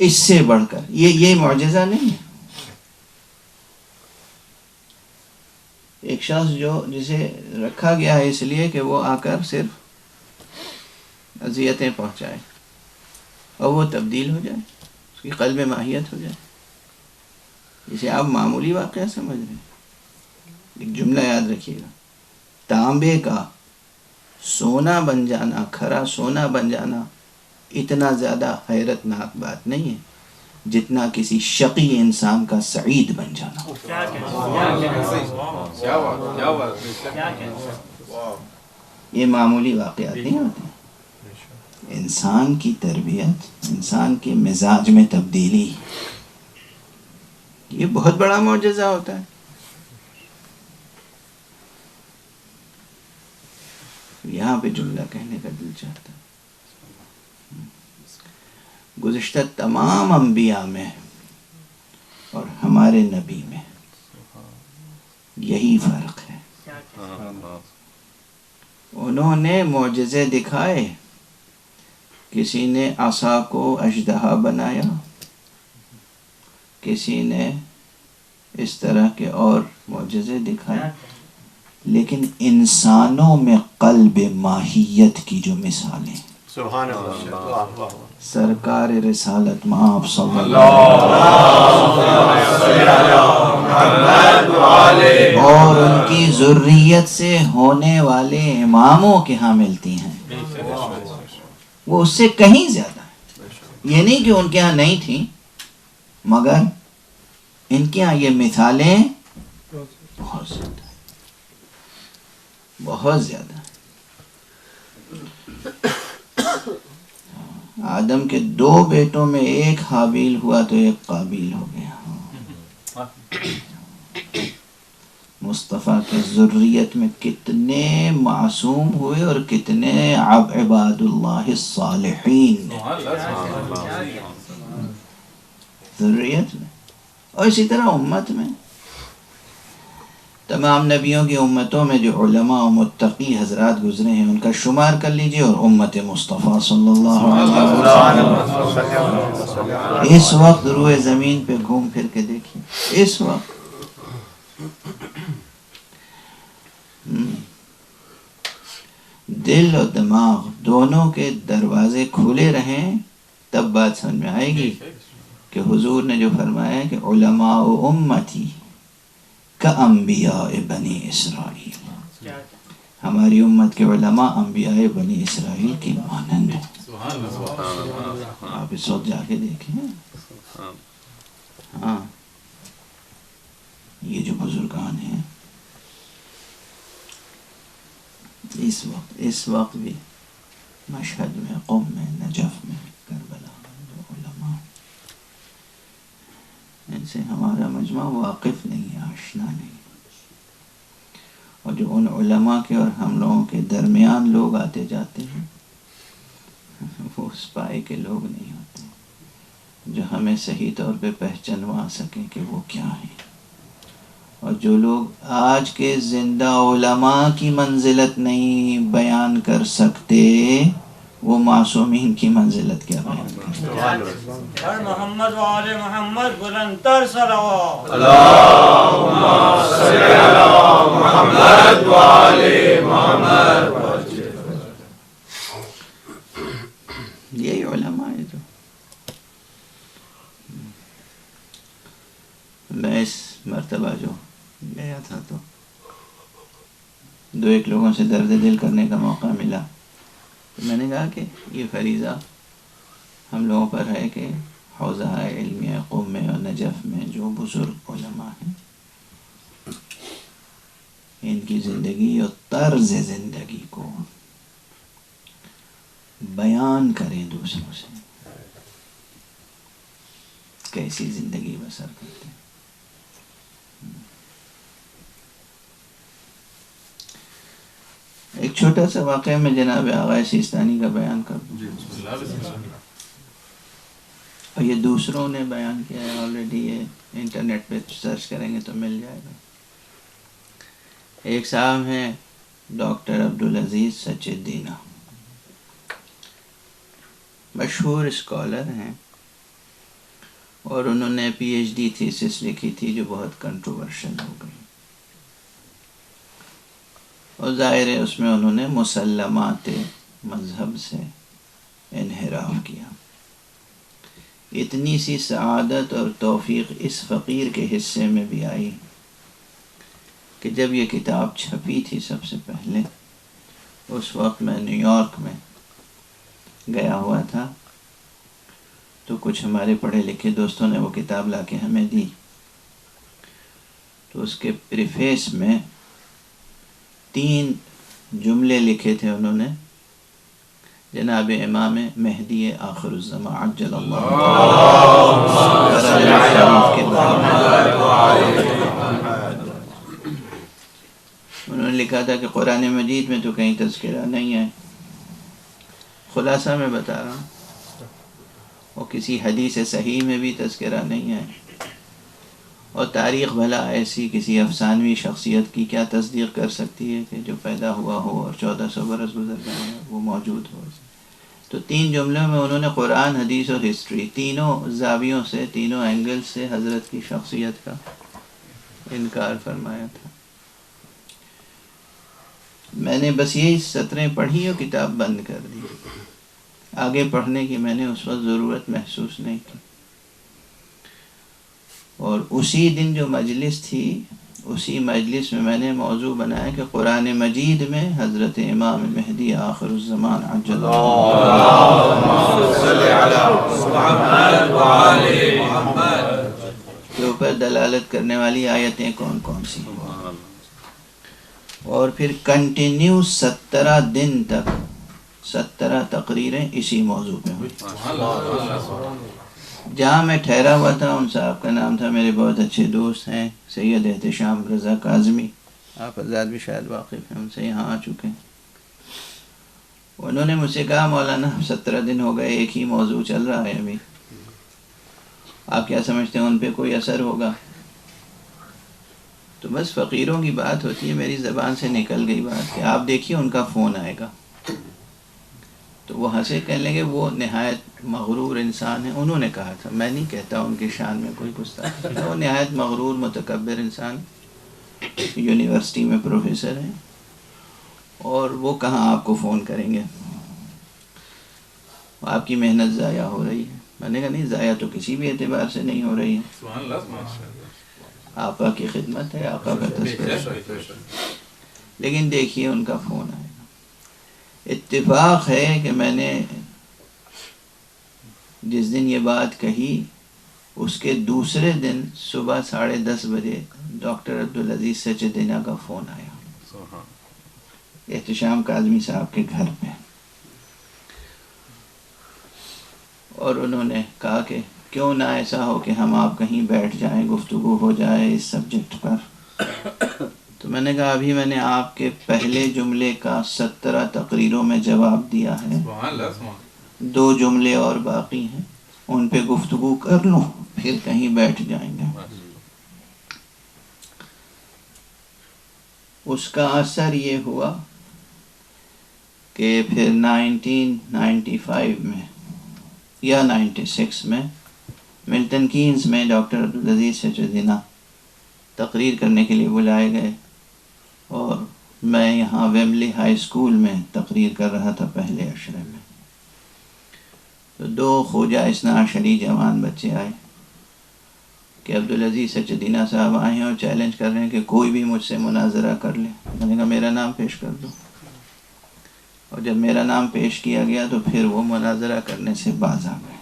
اس سے بڑھ کر یہ معجزہ نہیں ہے۔ ایک شخص جسے رکھا گیا ہے اس لیے کہ وہ آ کر صرف اذیتیں پہنچائے اور وہ تبدیل ہو جائے، اس کی قلب ماہیت ہو جائے، جسے آپ معمولی واقعہ سمجھ رہے ہیں۔ ایک جملہ یاد رکھیے گا، تانبے کا سونا بن جانا، کھرا سونا بن جانا اتنا زیادہ حیرت ناک بات نہیں ہے جتنا کسی شقی انسان کا سعید بن جانا۔ یہ معمولی واقعات نہیں ہوتے۔ انسان کی تربیت، انسان کے مزاج میں تبدیلی، یہ بہت بڑا معجزہ ہوتا ہے۔ یہاں پہ جملہ کہنے کا دل چاہتا ہے، گزشتہ تمام انبیاء میں اور ہمارے نبی میں یہی فرق ہے۔ انہوں نے معجزے دکھائے، کسی نے عصا کو اژدہا بنایا، کسی نے اس طرح کے اور معجزے دکھائے، لیکن انسانوں میں قلب ماہیت کی جو مثالیں، سبحان اللہ، سرکار رسالت مآب صلی اللہ علیہ اور ان کی ذریت سے ہونے والے اماموں کے ہاں ملتی ہیں، وہ اس سے کہیں زیادہ ہے۔ یہ نہیں کہ ان کے ہاں نہیں تھیں، مگر ان کے ہاں یہ مثالیں بہت زیادہ ہیں، بہت زیادہ۔ آدم کے 2 بیٹوں میں ایک حابیل ہوا تو ایک قابیل ہو گیا۔ مصطفیٰ کی ذریت میں کتنے معصوم ہوئے اور کتنے عباد اللہ الصالحین ذریت میں، اور اسی طرح امت میں تمام نبیوں کی امتوں میں جو علماء و متقی حضرات گزرے ہیں ان کا شمار کر لیجئے، اور امت مصطفیٰ صلی اللہ علیہ وسلم اس وقت روئے زمین پہ گھوم پھر کے دیکھیے، اس وقت دل اور دماغ دونوں کے دروازے کھلے رہیں تب بات سمجھ میں آئے گی کہ حضور نے جو فرمایا کہ علماء امتی کانبیاء بنی اسرائیل، ہماری امت کے علماء انبیاء بنی اسرائیل کی مانند ہیں. آپ اس وقت جا کے دیکھیں. ہاں یہ جو بزرگان ہیں اس وقت بھی مشہد میں، قم میں، نجف میں، کربلا میں جو علماء، ان سے ہمارا مجمع واقف نہیں ہے، آشنا نہیں. اور جو ان علماء کے اور ہم لوگوں کے درمیان لوگ آتے جاتے ہیں وہ اس پائے کے لوگ نہیں ہوتے جو ہمیں صحیح طور پہ پہچانوا سکیں کہ وہ کیا ہیں. اور جو لوگ آج کے زندہ علماء کی منزلت نہیں بیان کر سکتے وہ معصومین کی منزلت کیا بیان کریں. محمد و آل محمد بلندتر صلوات. اللہم صل علی محمد و آل محمد. یہی علماء ہے. جو میں اس مرتبہ جو گیا تھا تو دو ایک لوگوں سے درد دل کرنے کا موقع ملا. تو میں نے کہا کہ یہ فریضہ ہم لوگوں پر ہے کہ حوزہ علمیہ قم میں اور نجف میں جو بزرگ علماء ہیں ان کی زندگی اور طرز زندگی کو بیان کریں دوسروں سے، کیسی زندگی بسر کرتے ہیں. ایک چھوٹا سا واقعہ میں جناب آغا سیستانی کا بیان کر دوں، اور یہ دوسروں نے بیان کیا ہے آلریڈی، یہ انٹرنیٹ پہ سرچ کریں گے تو مل جائے گا. ایک صاحب ہیں ڈاکٹر عبدالعزیز سچدینہ، مشہور اسکالر ہیں، اور انہوں نے پی ایچ ڈی تھیسس لکھی تھی جو بہت کنٹروورشل ہو گئی، اور ظاہر ہے اس میں انہوں نے مسلمات مذہب سے انحراف کیا. اتنی سی سعادت اور توفیق اس فقیر کے حصے میں بھی آئی کہ جب یہ کتاب چھپی تھی سب سے پہلے، اس وقت میں نیو یارک میں گیا ہوا تھا، تو کچھ ہمارے پڑھے لکھے دوستوں نے وہ کتاب لا کے ہمیں دی. تو اس کے پریفیس میں 3 جملے لکھے تھے انہوں نے، جناب امام مہدی آخر الزمان عجل اللہ کے بارے میں. انہوں نے لکھا تھا کہ قرآن مجید میں تو کہیں تذکرہ نہیں ہے، خلاصہ میں بتا رہا ہوں، اور کسی حدیث صحیح میں بھی تذکرہ نہیں ہے، اور تاریخ بھلا ایسی کسی افسانوی شخصیت کی کیا تصدیق کر سکتی ہے کہ جو پیدا ہوا ہو اور 1400 برس گزر گئے ہیں وہ موجود ہو. تو 3 جملوں میں انہوں نے قرآن، حدیث اور ہسٹری تینوں زاویوں سے، تینوں اینگل سے حضرت کی شخصیت کا انکار فرمایا تھا. میں نے بس یہی سطریں پڑھی اور کتاب بند کر دی. آگے پڑھنے کی میں نے اس وقت ضرورت محسوس نہیں کی. اور اسی دن جو مجلس تھی، اسی مجلس میں میں نے موضوع بنایا کہ قرآن مجید میں حضرت امام مہدی آخر الزمان عجل کے اوپر دلالت کرنے والی آیتیں کون کون سی ہیں. اور پھر کنٹینیو 17 دن تک 17 تقریریں اسی موضوع پہ ہوئی. جہاں میں ٹھہرا ہوا تھا ان صاحب کا نام تھا، میرے بہت اچھے دوست ہیں سید احتشام رضا کاظمی، آپ آزاد بھی شاید واقف ہیں ان سے، یہاں آ چکے ہیں. انہوں نے مجھ سے کہا مولانا 17 دن ہو گئے ایک ہی موضوع چل رہا ہے، ابھی آپ کیا سمجھتے ہیں ان پہ کوئی اثر ہوگا؟ تو بس فقیروں کی بات ہوتی ہے، میری زبان سے نکل گئی بات کہ آپ دیکھیے ان کا فون آئے گا. تو وہ ہنسے، کہنے لگے وہ نہایت مغرور انسان ہے. انہوں نے کہا تھا، میں نہیں کہتا ان کی شان میں کوئی گستاخی، وہ نہایت مغرور متکبر انسان، یونیورسٹی میں پروفیسر ہیں، اور وہ کہاں آپ کو فون کریں گے. آپ کی محنت ضائع ہو رہی ہے. میں نے کہا نہیں، ضائع تو کسی بھی اعتبار سے نہیں ہو رہی ہے، آقا کی خدمت ہے، آقا کا تذکرہ ہے. لیکن دیکھیے ان کا فون آیا. اتفاق ہے کہ میں نے جس دن یہ بات کہی اس کے دوسرے دن صبح 10:30 بجے ڈاکٹر عبدالعزیز سچدینہ کا فون آیا احتشام کاظمی صاحب کے گھر پہ، اور انہوں نے کہا کہ کیوں نہ ایسا ہو کہ ہم آپ کہیں بیٹھ جائیں، گفتگو ہو جائے اس سبجیکٹ پر. تو میں نے کہا ابھی میں نے آپ کے پہلے جملے کا 17 تقریروں میں جواب دیا ہے، 2 جملے اور باقی ہیں، ان پہ گفتگو کر لوں پھر کہیں بیٹھ جائیں گے. اس کا اثر یہ ہوا کہ پھر 1995 میں یا 96 میں ملٹن کینز میں ڈاکٹر عبدالعزیز سچدینہ تقریر کرنے کے لیے بلائے گئے، اور میں یہاں ویمبلی ہائی اسکول میں تقریر کر رہا تھا پہلے عشرے میں. تو 2 خوجہ اثنا عشری جوان بچے آئے کہ عبدالعزیز سچدینہ صاحب آئے ہیں اور چیلنج کر رہے ہیں کہ کوئی بھی مجھ سے مناظرہ کر لے. میں نے کہا میرا نام پیش کر دو، اور جب میرا نام پیش کیا گیا تو پھر وہ مناظرہ کرنے سے باز آ گئے.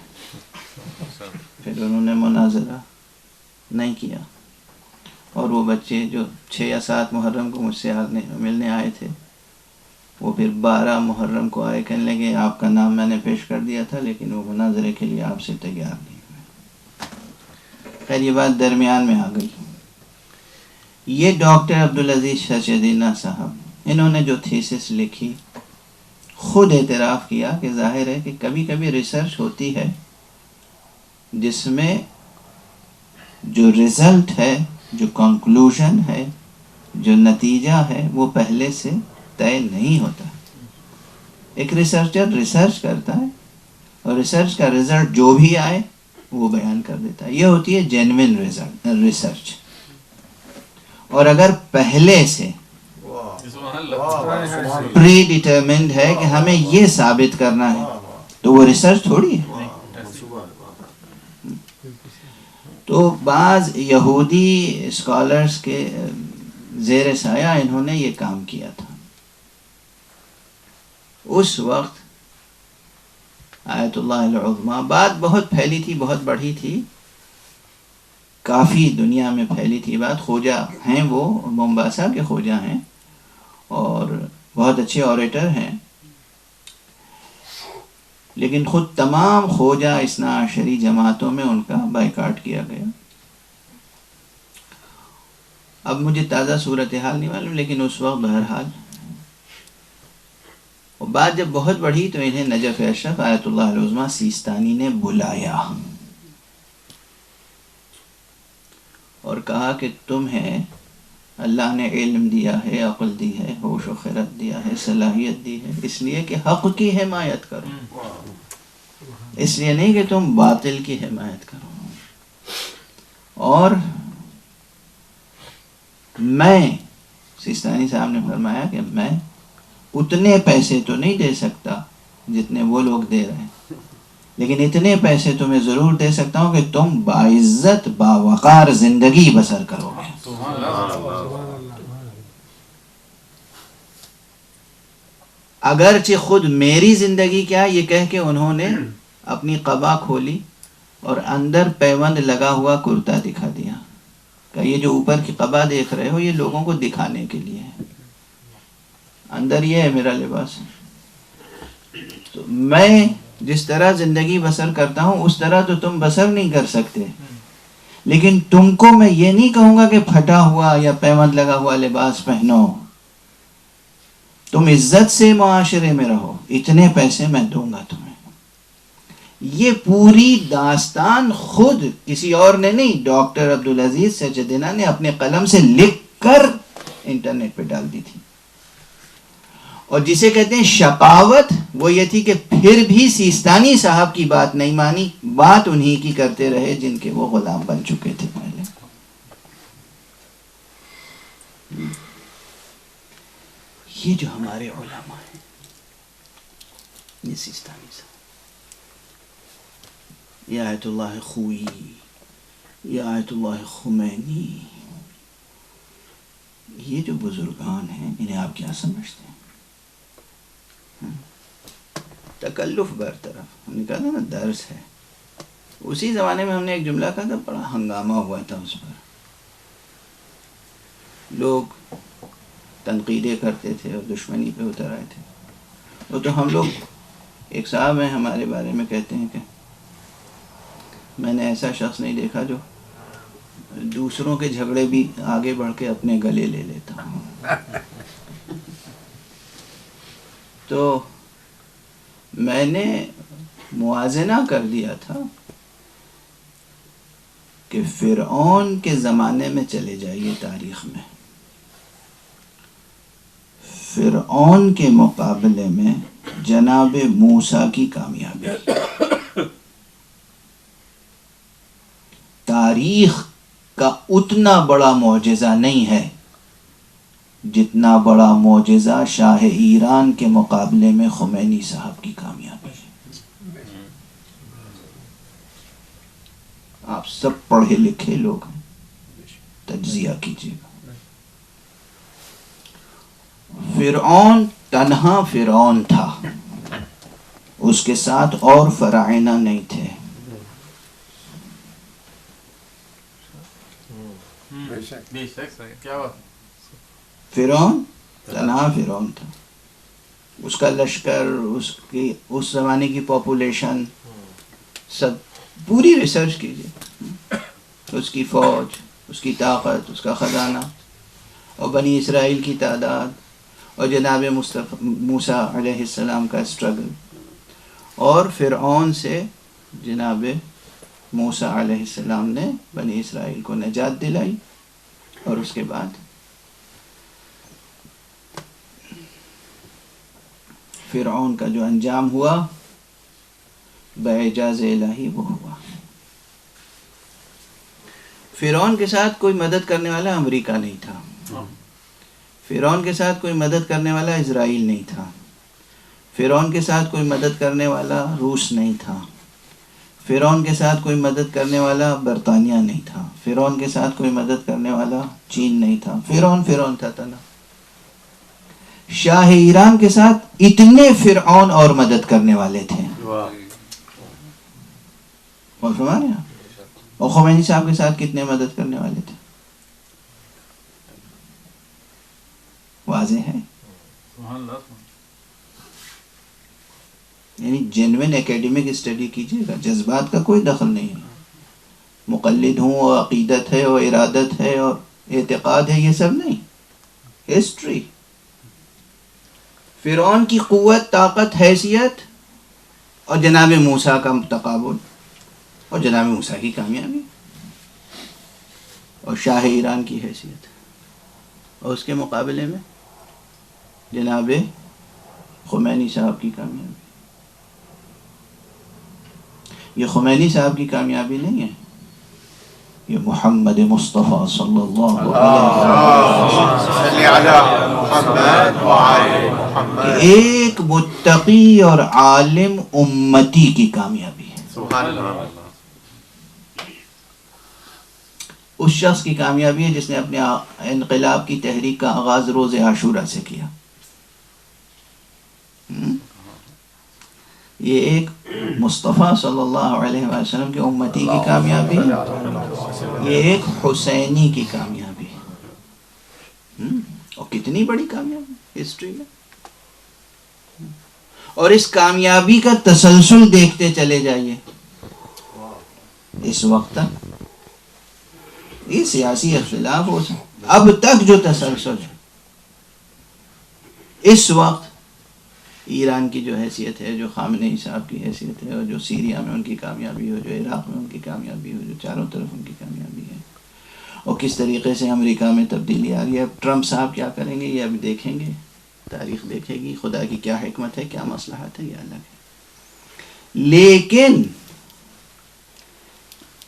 پھر انہوں نے مناظرہ نہیں کیا، اور وہ بچے جو 6 یا 7 محرم کو مجھ سے ملنے آئے تھے، وہ پھر 12 محرم کو آئے کہنے لگے آپ کا نام میں نے پیش کر دیا تھا لیکن وہ مناظرے کے لیے آپ سے تیار نہیں ہوئے. خیر یہ بات درمیان میں آ گئی. یہ ڈاکٹر عبدالعزیز سچدینہ صاحب انہوں نے جو تھیسس لکھی، خود اعتراف کیا کہ ظاہر ہے کہ کبھی کبھی ریسرچ ہوتی ہے جس میں جو رزلٹ ہے، جو کنکلوژن ہے، جو نتیجہ ہے، وہ پہلے سے طے نہیں ہوتا. ایک ریسرچر ریسرچ کرتا ہے اور ریسرچ کا رزلٹ جو بھی آئے وہ بیان کر دیتا ہے. یہ ہوتی ہے جینوین ریسرچ. اور اگر پہلے سے پری ڈیٹرمنڈ ہے کہ ہمیں یہ ثابت کرنا ہے تو وہ ریسرچ تھوڑی ہے. تو بعض یہودی اسکالرز کے زیر سایہ انہوں نے یہ کام کیا تھا. اس وقت آیت اللہ العظمیٰ بات بہت پھیلی تھی، بہت بڑھی تھی، کافی دنیا میں پھیلی تھی بات. خوجہ ہیں، وہ مومباسا کے خوجہ ہیں اور بہت اچھے اوریٹر ہیں، لیکن خود تمام خوجہ اثنا عشری جماعتوں میں ان کا بائیکاٹ کیا گیا. اب مجھے تازہ صورتحال نہیں معلوم، لیکن اس وقت بہرحال اور بات جب بہت بڑھی تو انہیں نجف اشرف آیت اللہ العظمیٰ سیستانی نے بلایا اور کہا کہ تمہیں اللہ نے علم دیا ہے، عقل دی ہے، ہوش و خرد دیا ہے، صلاحیت دی ہے، اس لیے کہ حق کی حمایت کرو، اس لیے نہیں کہ تم باطل کی حمایت کرو. اور میں سیستانی صاحب نے فرمایا کہ میں اتنے پیسے تو نہیں دے سکتا جتنے وہ لوگ دے رہے ہیں، لیکن اتنے پیسے تمہیں ضرور دے سکتا ہوں کہ تم باعزت باوقار زندگی بسر کرو گے. اگرچہ خود میری زندگی کیا، یہ کہہ کے انہوں نے اپنی قبا کھولی اور اندر پیوند لگا ہوا کرتا دکھا دیا کہ یہ جو اوپر کی قبا دیکھ رہے ہو یہ لوگوں کو دکھانے کے لیے ہے، اندر یہ ہے میرا لباس. تو میں جس طرح زندگی بسر کرتا ہوں اس طرح تو تم بسر نہیں کر سکتے، لیکن تم کو میں یہ نہیں کہوں گا کہ پھٹا ہوا یا پیوند لگا ہوا لباس پہنو، تم عزت سے معاشرے میں رہو، اتنے پیسے میں دوں گا تمہیں. یہ پوری داستان خود کسی اور نے نہیں، ڈاکٹر عبدالعزیز سچدینہ نے اپنے قلم سے لکھ کر انٹرنیٹ پہ ڈال دی تھی. اور جسے کہتے ہیں شقاوت وہ یہ تھی کہ پھر بھی سیستانی صاحب کی بات نہیں مانی، بات انہی کی کرتے رہے جن کے وہ غلام بن چکے تھے پہلے. یہ جو ہمارے علماء ہیں، یہ سیستانی صاحب یہ آیت اللہ خوئی، یہ آیت اللہ خمینی، یہ جو بزرگان ہیں انہیں آپ کیا سمجھتے ہیں؟ تکلف برطرف، ہم نے کہا تھا نا درس ہے. اسی زمانے میں ہم نے ایک جملہ کہا تھا، بڑا ہنگامہ ہوا تھا اس پر، لوگ تنقیدیں کرتے تھے اور دشمنی پہ اتر آئے تھے. وہ تو ہم لوگ، ایک صاحب ہیں ہمارے بارے میں کہتے ہیں کہ میں نے ایسا شخص نہیں دیکھا جو دوسروں کے جھگڑے بھی آگے بڑھ کے اپنے گلے لے لیتا ہوں. تو میں نے موازنہ کر دیا تھا کہ فرعون کے زمانے میں چلے جائیے تاریخ میں، فرعون کے مقابلے میں جناب موسیٰ کی کامیابی تاریخ کا اتنا بڑا معجزہ نہیں ہے جتنا بڑا معجزہ شاہ ایران کے مقابلے میں خمینی صاحب کی کامیابی ہے. آپ سب پڑھے لکھے لوگ ہیں، تجزیہ کیجیے گا. فرعون تنہا فرعون تھا، اس کے ساتھ اور فراعنہ نہیں تھے. فرعون تنہا فرعون تھا، اس کا لشکر، اس زمانے کی پاپولیشن، سب پوری ریسرچ کیجیے، اس کی فوج، اس کی طاقت، اس کا خزانہ، اور بنی اسرائیل کی تعداد، اور جناب موسیٰ علیہ السلام کا اسٹرگل، اور فرعون سے جناب موسیٰ علیہ السلام نے بنی اسرائیل کو نجات دلائی. اور اس کے بعد فرعون کا جو انجام ہوا باعجاز الہی وہ ہوا. فرعون کے ساتھ کوئی مدد کرنے والا امریکہ نہیں تھا، فرعون کے ساتھ کوئی مدد کرنے والا اسرائیل نہیں تھا، فرعون کے ساتھ کوئی مدد کرنے والا روس نہیں تھا، فرعون کے ساتھ کوئی مدد کرنے والا برطانیہ نہیں تھا، فرعون کے ساتھ کوئی مدد کرنے والا چین نہیں تھا. فرعون تھا تنہا. شاہ ایران کے ساتھ اتنے فرعون اور مدد کرنے والے تھے. اور خمینی صاحب کے ساتھ کتنے مدد کرنے والے تھے؟ واضح ہے. یعنی جینوین ایکیڈمک اسٹڈی کیجیے گا، جذبات کا کوئی دخل نہیں ہے. مقلد ہوں اور عقیدت ہے اور ارادت ہے اور اعتقاد ہے، یہ سب نہیں. ہسٹری، فرعون کی قوت، طاقت، حیثیت، اور جناب موسیٰ کا تقابل، اور جناب موسیٰ کی کامیابی، اور شاہ ایران کی حیثیت، اور اس کے مقابلے میں جناب خمینی صاحب کی کامیابی. یہ خمینی صاحب کی کامیابی نہیں ہے، یہ محمد مصطفیٰ صلی اللہ علیہ وسلم ایک متقی اور عالم امتی کی کامیابی ہے. اس شخص کی کامیابی ہے جس نے اپنے انقلاب کی تحریک کا آغاز روز عاشورہ سے کیا. یہ ایک مصطفیٰ صلی اللہ علیہ وسلم کے امتی کی کامیابی ہے، یہ ایک حسینی کی کامیابی ہے. اور کتنی بڑی کامیابی ہسٹری میں. اور اس کامیابی کا تسلسل دیکھتے چلے جائیے اس وقت تک. یہ سیاسی اختلاف ہو سکتا، اب تک جو تسلسل ہے، اس وقت ایران کی جو حیثیت ہے، جو خامنئی صاحب کی حیثیت ہے، اور جو سیریا میں ان کی کامیابی ہو، جو عراق میں ان کی کامیابی ہو، جو چاروں طرف ان کی کامیابی ہے، اور کس طریقے سے امریکہ میں تبدیلی آ رہی ہے. اب ٹرمپ صاحب کیا کریں گے یہ اب دیکھیں گے، تاریخ دیکھے گی، خدا کی کیا حکمت ہے، کیا مصلحت ہے، یہ الگ ہے. لیکن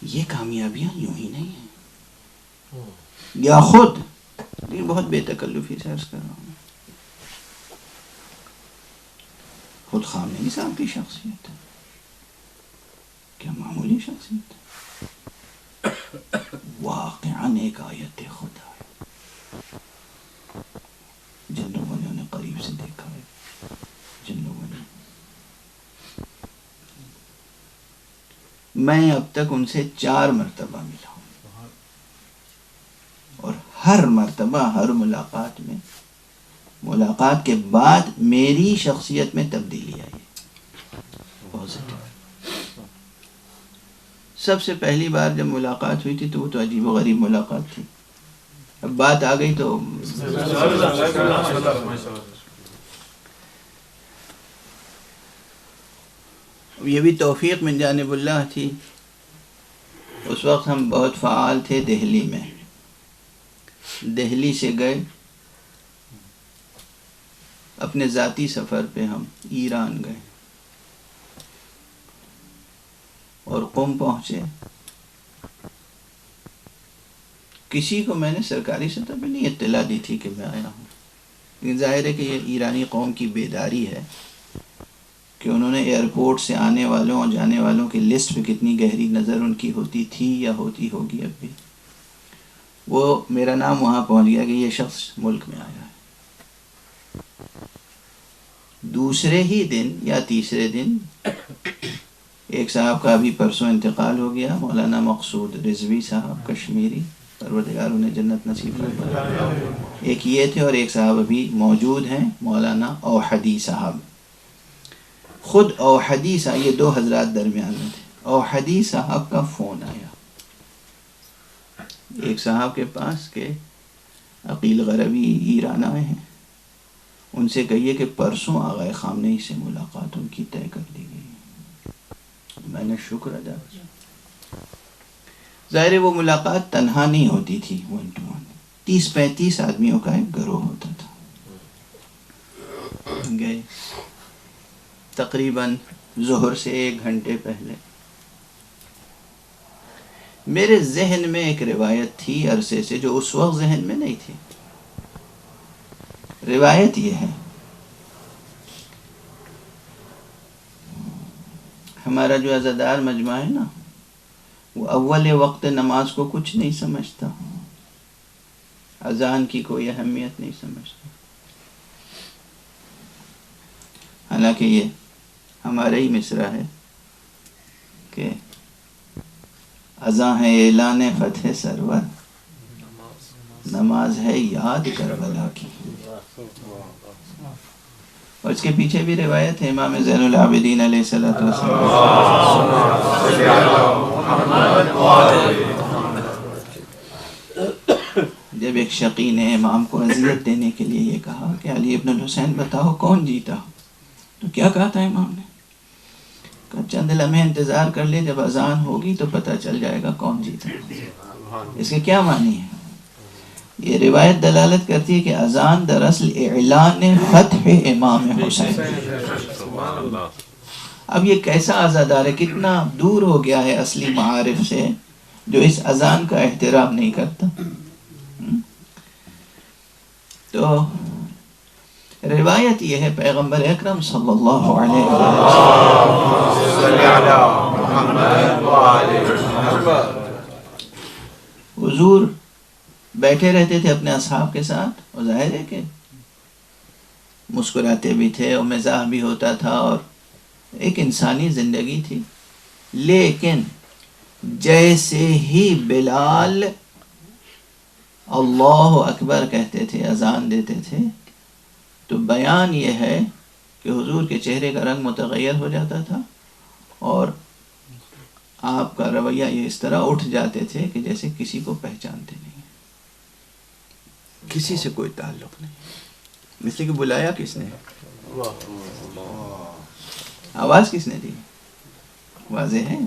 یہ کامیابیاں یوں ہی نہیں ہیں، یا خود، لیکن بہت بے تکلفی سے عرض کر رہا ہوں، خود خامنئی صاحب کی شخصیت کیا معمولی شخصیت واقعاً ایک آیت خدا ہے. جن لوگوں نے انہیں قریب سے دیکھا ہے، جن لوگوں نے، میں اب تک ان سے 4 مرتبہ ملا ہوں، اور ہر مرتبہ، ہر ملاقات میں، ملاقات کے بعد میری شخصیت میں تبدیلی آئی پازیٹیو. سب سے پہلی بار جب ملاقات ہوئی تھی تو وہ تو عجیب و غریب ملاقات تھی. اب بات آ گئی تو یہ بھی توفیق من جانب اللہ تھی. اس وقت ہم بہت فعال تھے دہلی میں. دہلی سے گئے اپنے ذاتی سفر پہ، ہم ایران گئے اور قم پہنچے. کسی کو میں نے سرکاری سطح پہ نہیں اطلاع دی تھی کہ میں آیا ہوں، لیکن ظاہر ہے کہ یہ ایرانی قوم کی بیداری ہے کہ انہوں نے ایئرپورٹ سے آنے والوں اور جانے والوں کی لسٹ پہ کتنی گہری نظر ان کی ہوتی تھی یا ہوتی ہوگی اب بھی. وہ میرا نام وہاں پہنچ گیا کہ یہ شخص ملک میں آیا ہے. دوسرے ہی دن یا تیسرے دن ایک صاحب کا ابھی پرسوں انتقال ہو گیا، مولانا مقصود رضوی صاحب کشمیری، پروردگار انہیں جنت نصیب فرمائے. ایک یہ تھے اور ایک صاحب ابھی موجود ہیں، مولانا اوحدی صاحب. خود اوحدی صاحب، یہ 2 حضرات درمیان میں تھے. اوحدی صاحب کا فون آیا ایک صاحب کے پاس کہ عقیل غربی ایران آئے ہیں، ان سے کہیے کہ پرسوں آغا خامنہئی سے ملاقات ان کی طے کر دی گئی. میں نے شکر ادا کیا. ظاہر وہ ملاقات تنہا نہیں ہوتی تھی، 1 to 1 30-35 آدمیوں کا ایک گروہ ہوتا تھا. گئے تقریباً ظہر سے 1 گھنٹے پہلے. میرے ذہن میں ایک روایت تھی عرصے سے جو اس وقت ذہن میں نہیں تھی. روایت یہ ہے، ہمارا جو عزادار مجمع ہے نا، وہ اول وقت نماز کو کچھ نہیں سمجھتا، اذان کی کوئی اہمیت نہیں سمجھتا. حالانکہ یہ ہمارا ہی مصرع ہے کہ اذان ہے اعلان فتح سرور، نماز ہے یاد کربلا کی. اور اس کے پیچھے بھی روایت ہے، امام زین العابدین علیہ الصلوۃ جب ایک شقی نے امام کو اذیت دینے کے لیے یہ کہا کہ علی ابن الحسین بتاؤ کون جیتا، تو کیا کہا تھا امام نے؟ کہ چند لمحے انتظار کر لے، جب اذان ہوگی تو پتہ چل جائے گا کون جیتا. اس کے کیا معنی ہے؟ یہ روایت دلالت کرتی ہے کہ اذان دراصل اعلان فتح امام حسین. اب یہ کیسا عزادار ہے، کتنا دور ہو گیا ہے اصلی معارف سے، جو اس اذان کا احترام نہیں کرتا. تو روایت یہ ہے، پیغمبر اکرم صلی اللہ علیہ وسلم حضور بیٹھے رہتے تھے اپنے اصحاب کے ساتھ، اور ظاہر ہے کہ مسکراتے بھی تھے اور مزاح بھی ہوتا تھا، اور ایک انسانی زندگی تھی. لیکن جیسے ہی بلال اللہ اکبر کہتے تھے، اذان دیتے تھے، تو بیان یہ ہے کہ حضور کے چہرے کا رنگ متغیر ہو جاتا تھا، اور آپ کا رویہ یہ اس طرح اٹھ جاتے تھے کہ جیسے کسی کو پہچانتے نہیں، کسی سے کوئی تعلق نہیں. اس لیے کہ بلایا کس نے، آواز کس نے دی، واضح ہے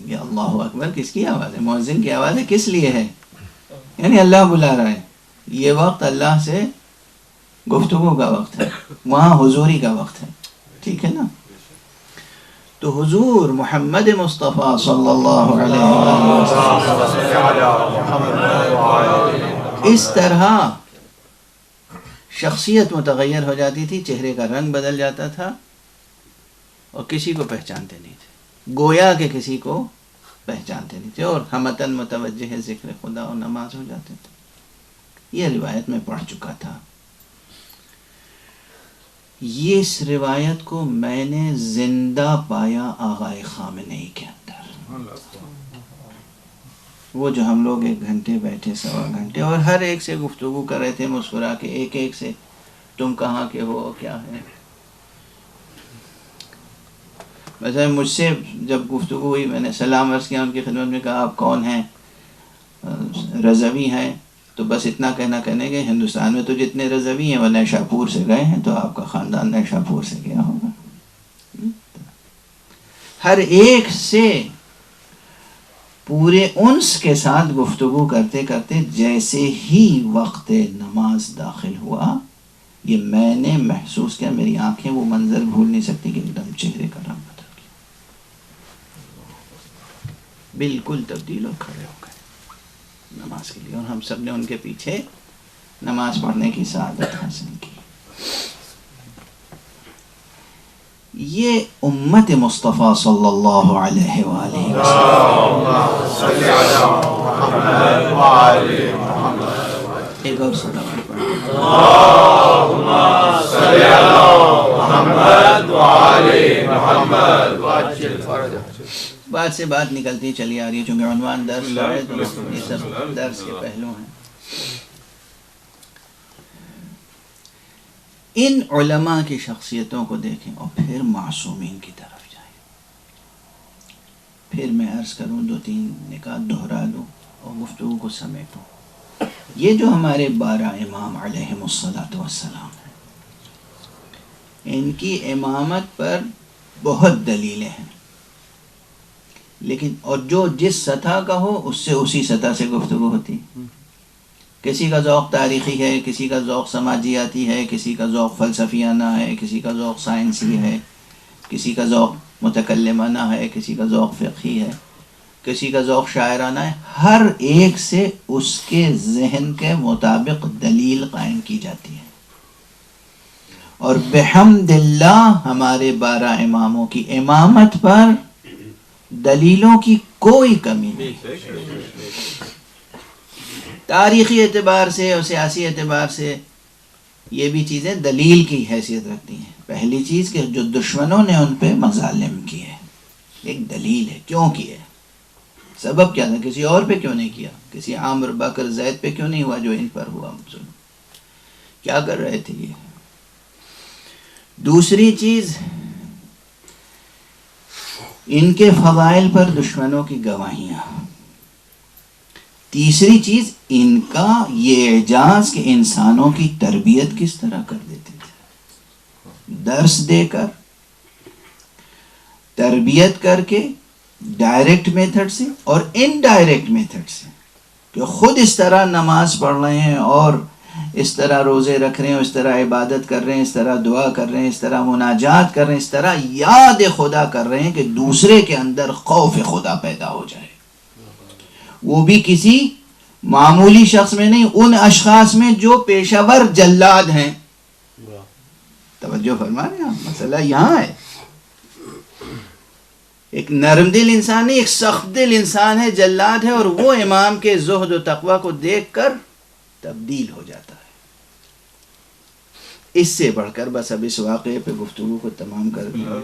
یہ اللہ اکبر کس کی آواز ہے؟ مؤذن کی آواز ہے. کس لیے ہے؟ یعنی اللہ بلا رہا ہے. یہ وقت اللہ سے گفتگو کا وقت ہے، وہاں حضوری کا وقت ہے. ٹھیک ہے نا؟ تو حضور محمد مصطفیٰ صلی اللہ علیہ وسلم اس طرح شخصیت متغیر ہو جاتی تھی، چہرے کا رنگ بدل جاتا تھا اور کسی کو پہچانتے نہیں تھے. گویا کہ کسی کو پہچانتے نہیں تھے، اور ہمتن متوجہ ذکر خدا اور نماز ہو جاتے تھے. یہ روایت میں پڑھ چکا تھا. یہ اس روایت کو میں نے زندہ پایا آغائے خامنئی کے اندر. وہ جو ہم لوگ 1 گھنٹے بیٹھے، 1.25 گھنٹے، اور ہر ایک سے گفتگو کر رہے تھے مسکرا کے، ایک ایک سے تم کہاں کے ہو، کیا ہے. مثلا مجھ سے جب گفتگو ہوئی، میں نے سلام عرض کیا ان کی خدمت میں، کہا آپ کون ہیں؟ رضوی ہیں. تو بس اتنا کہنے گے ہندوستان میں تو جتنے رضوی ہیں وہ نیشاپور سے گئے ہیں، تو آپ کا خاندان نیشاپور سے گیا ہوگا. ہر ایک سے پورے انس کے ساتھ گفتگو کرتے کرتے جیسے ہی وقت نماز داخل ہوا، یہ میں نے محسوس کیا، میری آنکھیں وہ منظر بھول نہیں سکتی کہ ایک دم چہرے کا رنگ بدل گیا، بالکل تبدیل اور کھڑے ہو گئے نماز کے لیے. اور ہم سب نے ان کے پیچھے نماز پڑھنے کی سعادت حاصل کی. یہ امت مصطفیٰ صلی اللہ علیہ وآلہ وسلم. ایک اور صلوات پڑھیں. بات سے بات نکلتی چلی آ رہی ہے، چونکہ عنوان درس ہے تو یہ سب درس کے پہلو ہیں. ان علماء کی شخصیتوں کو دیکھیں اور پھر معصومین کی طرف جائیں. پھر میں عرض کروں 2-3 نکات دہرا دوں اور گفتگو کو سمیٹوں. یہ جو ہمارے 12 امام علیہم الصلاۃ والسلام ہیں، ان کی امامت پر بہت دلیلیں ہیں، لیکن اور جو جس سطح کا ہو اس سے اسی سطح سے گفتگو ہوتی. کسی کا ذوق تاریخی ہے، کسی کا ذوق سماجیاتی ہے، کسی کا ذوق فلسفیانہ ہے، کسی کا ذوق سائنسی ہے، کسی کا ذوق متکلمانہ ہے، کسی کا ذوق فقہی ہے، کسی کا ذوق شاعرانہ ہے. ہر ایک سے اس کے ذہن کے مطابق دلیل قائم کی جاتی ہے. اور بحمد اللہ ہمارے 12 اماموں کی امامت پر دلیلوں کی کوئی کمی نہیں. تاریخی اعتبار سے اور سیاسی اعتبار سے یہ بھی چیزیں دلیل کی حیثیت رکھتی ہیں. پہلی چیز کہ جو دشمنوں نے ان پہ مظالم کیے، ایک دلیل ہے کیوں کیے، سبب کیا تھا، کسی اور پہ کیوں نہیں کیا، کسی عامر بکر زید پہ کیوں نہیں ہوا جو ان پر ہوا، کیا کر رہے تھے یہ. دوسری چیز ان کے فضائل پر دشمنوں کی گواہیاں. تیسری چیز ان کا یہ اعجاز کہ انسانوں کی تربیت کس طرح کر دیتے تھے، درس دے کر، تربیت کر کے، ڈائریکٹ میتھڈ سے اور انڈائریکٹ میتھڈ سے، کہ خود اس طرح نماز پڑھ رہے ہیں اور اس طرح روزے رکھ رہے ہیں، اس طرح عبادت کر رہے ہیں، اس طرح دعا کر رہے ہیں، اس طرح مناجات کر رہے ہیں، اس طرح یاد خدا کر رہے ہیں کہ دوسرے کے اندر خوف خدا پیدا ہو جائے. وہ بھی کسی معمولی شخص میں نہیں، ان اشخاص میں جو پیشہ ور جلاد ہیں. توجہ فرما رہے ہیں، مسئلہ یہاں ہے. ایک نرم دل انسان نہیں، ایک سخت دل انسان ہے، جلاد ہے، اور وہ امام کے زہد و تقوی کو دیکھ کر تبدیل ہو جاتا ہے. اس سے بڑھ کر بس اب اس واقعے پہ گفتگو کو تمام کر دیا.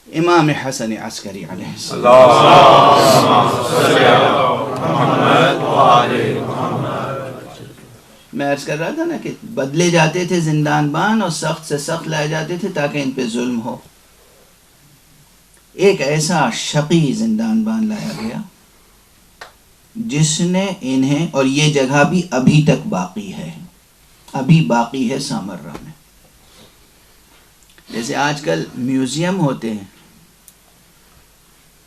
امام حسن عسکری علیہ السلام، میں عرض کر رہا تھا نا کہ بدلے جاتے تھے زندان بان اور سخت سے سخت لائے جاتے تھے تاکہ ان پہ ظلم ہو. ایک ایسا شقی زندان بان لایا گیا جس نے انہیں، اور یہ جگہ بھی ابھی تک باقی ہے، ابھی باقی ہے سامرہ میں. جیسے آج کل میوزیم ہوتے ہیں،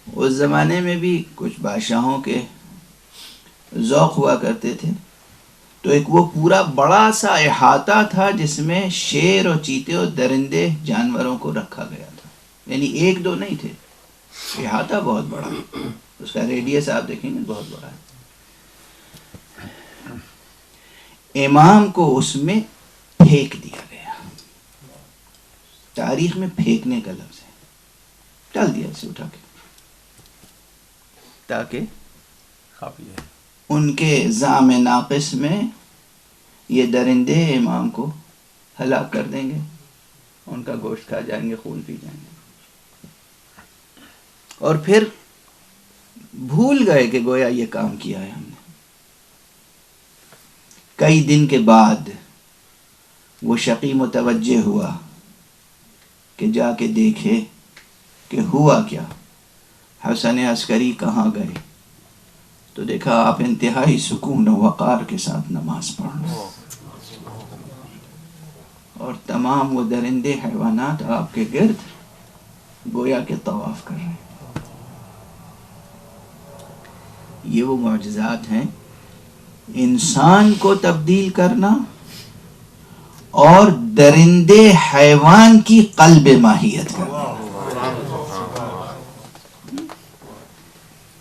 اس زمانے میں بھی کچھ بادشاہوں کے ذوق ہوا کرتے تھے، تو ایک وہ پورا بڑا سا احاطہ تھا جس میں شیر اور چیتے اور درندے جانوروں کو رکھا گیا تھا. یعنی 1-2 نہیں تھے، احاطہ بہت بڑا. اس کا ریڈیس آپ دیکھیں گے بہت بڑا ہے. امام کو اس میں پھینک دیا گیا. تاریخ میں پھینکنے کا لفظ ہے. ڈال دیا اسے اٹھا کے، تاکہ کافی ہے. ان کے زعم ناقص میں یہ درندے امام کو ہلاک کر دیں گے، ان کا گوشت کھا جائیں گے، خون پی جائیں گے، اور پھر بھول گئے کہ گویا یہ کام کیا ہے ہم نے. کئی دن کے بعد وہ شقی متوجہ ہوا کہ جا کے دیکھے کہ ہوا کیا، حسن عسکری کہاں گئے، تو دیکھا آپ انتہائی سکون و وقار کے ساتھ نماز پڑھ رہے ہیں، اور تمام وہ درندے حیوانات آپ کے گرد گویا کے طواف کر رہے ہیں. یہ وہ معجزات ہیں، انسان کو تبدیل کرنا اور درندے حیوان کی قلب ماہیت کرنا.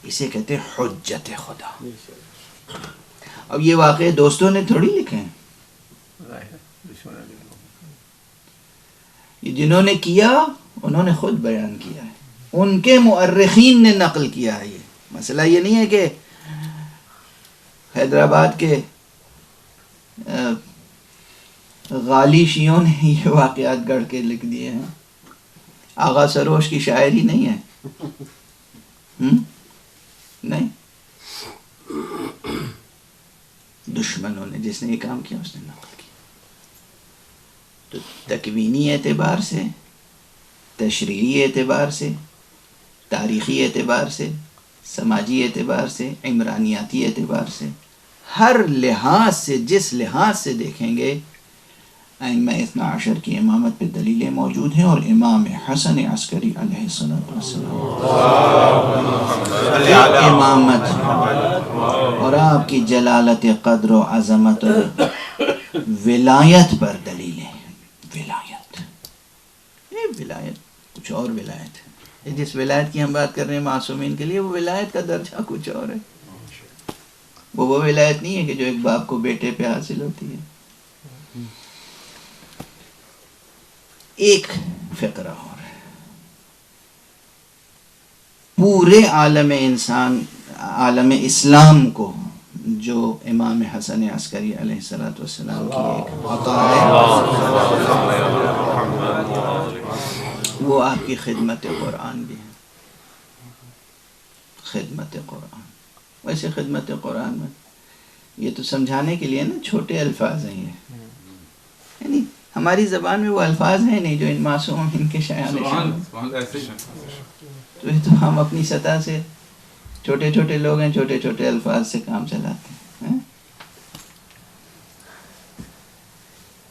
اسے کہتے ہیں حجت خدا. اب یہ واقعے دوستوں نے تھوڑی لکھے ہیں، یہ جنہوں نے کیا انہوں نے خود بیان کیا ہے، ان کے مؤرخین نے نقل کیا ہے. یہ مسئلہ یہ نہیں ہے کہ حیدرآباد کے غالی شیعوں نے یہ واقعات گڑھ کے لکھ دیے ہیں. آغا سروش کی شاعری نہیں ہے، نہیں، دشمنوں نے، جس نے یہ کام کیا اس نے نقل کیا. تو تکوینی اعتبار سے، تشریعی اعتبار سے، تاریخی اعتبار سے، سماجی اعتبار سے، عمرانیاتی اعتبار سے، ہر لحاظ سے، جس لحاظ سے دیکھیں گے ائمہ اثنا عشر کی امامت پہ دلیلیں موجود ہیں، اور امام حسن عسکری علیہ السلام امامت اور آپ کی جلالت قدر و عظمت اور ولایت پر دلیلیں ہیں. ولایت، یہ ولایت کچھ اور ولایت ہے. جس ولایت کی ہم بات کر رہے ہیں معصومین کے لیے، وہ ولایت کا درجہ کچھ اور ہے. وہ ولایت نہیں ہے کہ جو ایک باپ کو بیٹے پہ حاصل ہوتی ہے. ایک فقرہ اور ہے، پورے عالم انسان، عالم اسلام کو جو امام حسن عسکری علیہ السلام کی ایک عطا ہے، وہ آپ کی خدمت قرآن بھی ہے. خدمت قرآن، ویسے خدمت قرآن میں یہ تو سمجھانے کے لیے نا چھوٹے الفاظ ہیں، یہ یعنی ہماری زبان میں وہ الفاظ ہیں نہیں جو ان معصوم ان کے شایان تو یہ تو ہم اپنی سطح سے چھوٹے چھوٹے لوگ ہیں، چھوٹے چھوٹے الفاظ سے کام چلاتے ہیں.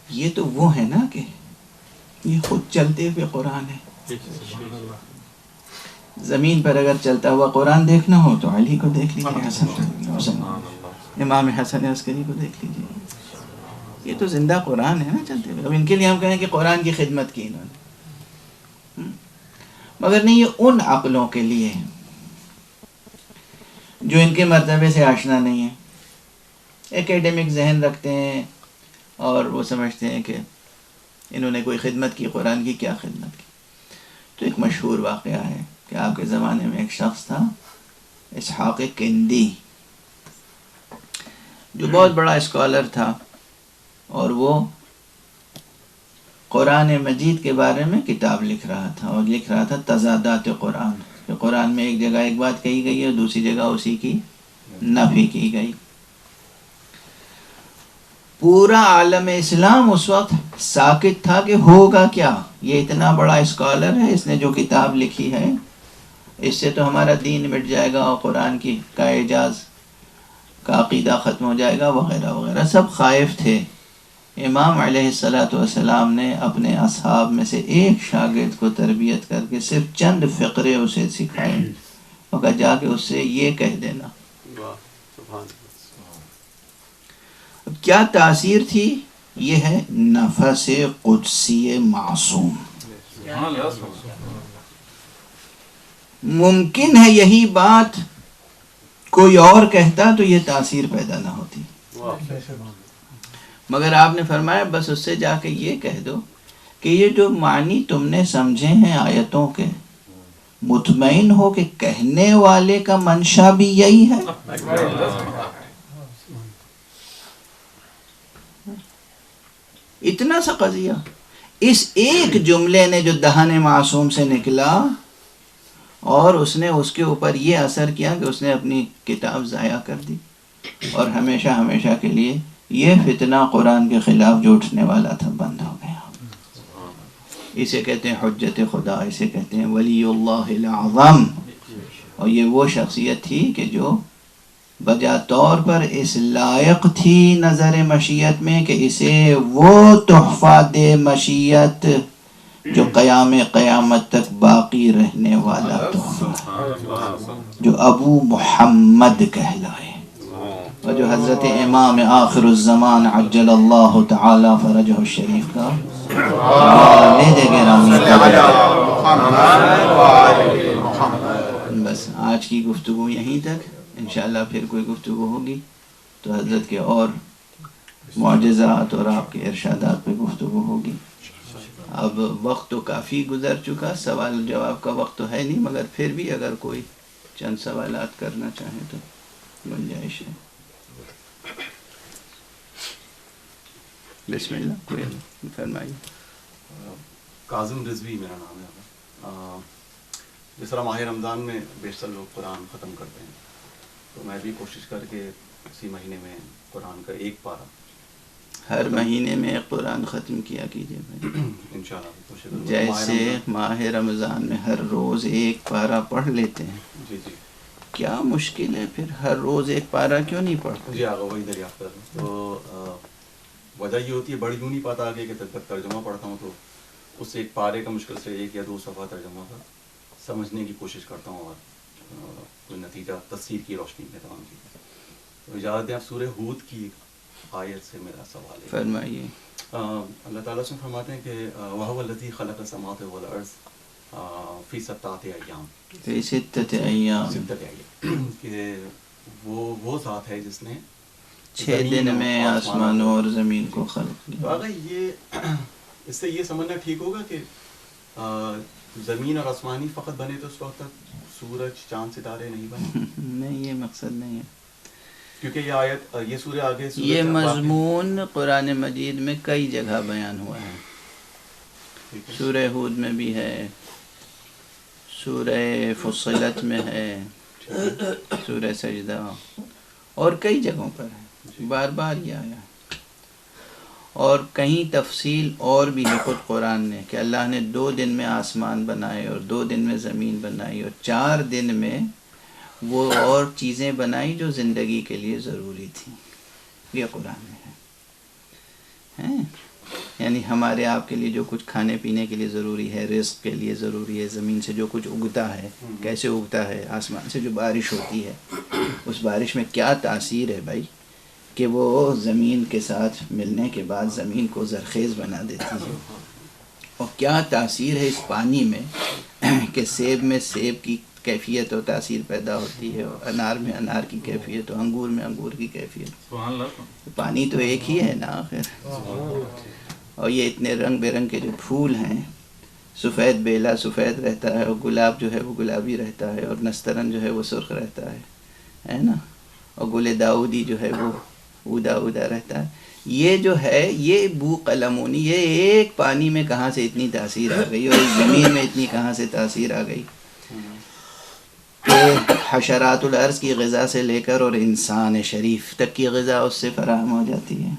یہ تو وہ ہے نا کہ یہ خود چلتے ہوئے قرآن ہے. زمین پر اگر چلتا ہوا قرآن دیکھنا ہو تو علی کو دیکھ لیجیے، حسن امام حسن عسکری کو دیکھ لیجیے. یہ تو زندہ قرآن ہے نا چلتے ہوئے. اب ان کے لیے ہم کہیں کہ قرآن کی خدمت کی انہوں نے، مگر نہیں، یہ ان عقلوں کے لیے جو ان کے مرتبے سے آشنا نہیں ہیں، ایکیڈمک ذہن رکھتے ہیں اور وہ سمجھتے ہیں کہ انہوں نے کوئی خدمت کی، قرآن کی کیا خدمت کی. تو ایک مشہور واقعہ ہے کہ آپ کے زمانے میں ایک شخص تھا اسحاق کندی، جو بہت بڑا اسکالر تھا، اور وہ قرآن مجید کے بارے میں کتاب لکھ رہا تھا، اور لکھ رہا تھا تضادات قرآن، کہ قرآن میں ایک جگہ ایک بات کہی گئی ہے اور دوسری جگہ اسی کی نفی کی گئی. پورا عالم اسلام اس وقت ساکت تھا کہ ہوگا کیا، یہ اتنا بڑا اسکالر ہے، اس نے جو کتاب لکھی ہے اس سے تو ہمارا دین مٹ جائے گا اور قرآن کی کا اعجاز کا عقیدہ ختم ہو جائے گا، وغیرہ وغیرہ. سب خائف تھے. امام علیہ السلام نے اپنے اصحاب میں سے ایک شاگرد کو تربیت کر کے صرف چند فقرے اسے سکھائے، اور کہا جا کے اس سے یہ کہہ دینا. اب کیا تاثیر تھی؟ یہ ہے نفس قدسی معصوم. ممکن ہے یہی بات کوئی اور کہتا تو یہ تاثیر پیدا نہ ہوتی، مگر آپ نے فرمایا بس اس سے جا کے یہ کہہ دو کہ یہ جو معنی تم نے سمجھے ہیں آیتوں کے، مطمئن ہو کہ کہنے والے کا منشا بھی یہی ہے. اتنا سا قضیہ اس ایک جملے نے جو دہن معصوم سے نکلا اور اس نے اس کے اوپر یہ اثر کیا کہ اس نے اپنی کتاب ضائع کر دی اور ہمیشہ ہمیشہ کے لیے یہ فتنہ قرآن کے خلاف جو اٹھنے والا تھا بند ہو گیا. اسے کہتے ہیں حجت خدا، اسے کہتے ہیں ولی اللہ الاعظم. اور یہ وہ شخصیت تھی کہ جو بجا طور پر اس لائق تھی نظر مشیت میں کہ اسے وہ تحفہ دے مشیت جو قیام قیامت تک باقی رہنے والا تحفہ، جو ابو محمد کہلائے، اور جو حضرت امام آخر الزمان عجل اللہ تعالی فرجہ الشریف کا والد گرامی بس آج کی گفتگو یہیں تک. انشاءاللہ پھر کوئی گفتگو ہوگی تو حضرت کے اور معجزات اور آپ کے ارشادات پہ گفتگو ہوگی. اب وقت تو کافی گزر چکا، سوال جواب کا وقت تو ہے نہیں، مگر پھر بھی اگر کوئی چند سوالات کرنا چاہیں تو گنجائش ہے. بسم اللہ، کوئی فرمائیے. کاظم رضوی میرا نام ہے. جس طرح ماہ رمضان میں بیشتر لوگ قرآن ختم کرتے ہیں، تو میں بھی کوشش کر کے اسی مہینے میں قرآن کا ایک پارہ ہر مہینے میں قرآن ختم کیا کیجیے بھائی. انشاءاللہ کوشش کروں. جیسے ماہ رمضان میں ہر روز ایک پارہ پڑھ لیتے ہیں، جی جی کیا مشکل ہے پھر ہر روز ایک پارہ کیوں نہیں پڑھتے؟ جی آگا وہی دریافت کر رہا ہوں. تو وجہ یہ ہوتی ہے بڑھ یوں نہیں پاتا آگے کہ جب تک ترجمہ پڑھتا ہوں تو اس ایک پارے کا مشکل سے 1 یا 2 صفحہ ترجمہ کا سمجھنے کی کوشش کرتا ہوں اور کوئی نتیجہ تفسیر کی روشنی میں تمام کی. تو اجازت دیں آپ سورہ ہود کی آیت سے میرا سوال ہے. فرمائیے. اللہ تعالیٰ سے فرماتے ہیں کہ وَهُوَ الَّذِي خَلَقَ السَّمَاوَاتِ وَالْأَرْضَ فِي 7 أَيَّامٍ، فی 6 ایام، 6 ایام، کہ وہ ذات ہے جس نے 6 دن میں آسمانوں اور زمین کو خلق تو کیا. اگر یہ اس سے یہ سمجھنا ٹھیک ہوگا کہ زمین اور آسمانی فقط بنے تو اس وقت تک سورج چاند ستارے نہیں بنے؟ نہیں، یہ مقصد نہیں ہے. کیونکہ یہ آیت یہ سورہ آگے یہ مضمون قرآن مجید میں کئی جگہ بیان ہوا ہے. سورہ ہود میں بھی ہے، سورہ فصلت میں ہے، سورہ سجدہ، اور کئی جگہوں پر ہے، بار بار یہ آیا. اور کہیں تفصیل اور بھی ہے خود قرآن نے کہ اللہ نے 2 دن میں آسمان بنائے اور 2 دن میں زمین بنائی اور 4 دن میں وہ اور چیزیں بنائی جو زندگی کے لیے ضروری تھیں. یہ قرآن میں ہے. یعنی ہمارے آپ کے لیے جو کچھ کھانے پینے کے لیے ضروری ہے، رزق کے لیے ضروری ہے، زمین سے جو کچھ اگتا ہے کیسے اگتا ہے، آسمان سے جو بارش ہوتی ہے اس بارش میں کیا تاثیر ہے بھائی کہ وہ زمین کے ساتھ ملنے کے بعد زمین کو زرخیز بنا دیتی ہے. اور کیا تاثیر ہے اس پانی میں کہ سیب میں سیب کی کیفیت و تاثیر پیدا ہوتی ہے، اور انار میں انار کی کیفیت، اور انگور میں انگور کی کیفیت. پانی تو ایک ہی ہے نا آخر. اور یہ اتنے رنگ برنگ کے جو پھول ہیں، سفید بیلا سفید رہتا ہے، اور گلاب جو ہے وہ گلابی رہتا ہے، اور نسترن جو ہے وہ سرخ رہتا ہے نا، اور گل داؤدی جو ہے وہ اودا اودا رہتا ہے. یہ جو ہے یہ بو قلمونی، یہ ایک پانی میں کہاں سے اتنی تاثیر آ گئی اور اس زمین میں اتنی کہاں سے تاثیر آ گئی کہ حشرات الارض کی غذا سے لے کر اور انسان شریف تک کی غذا اس سے فراہم ہو جاتی ہے.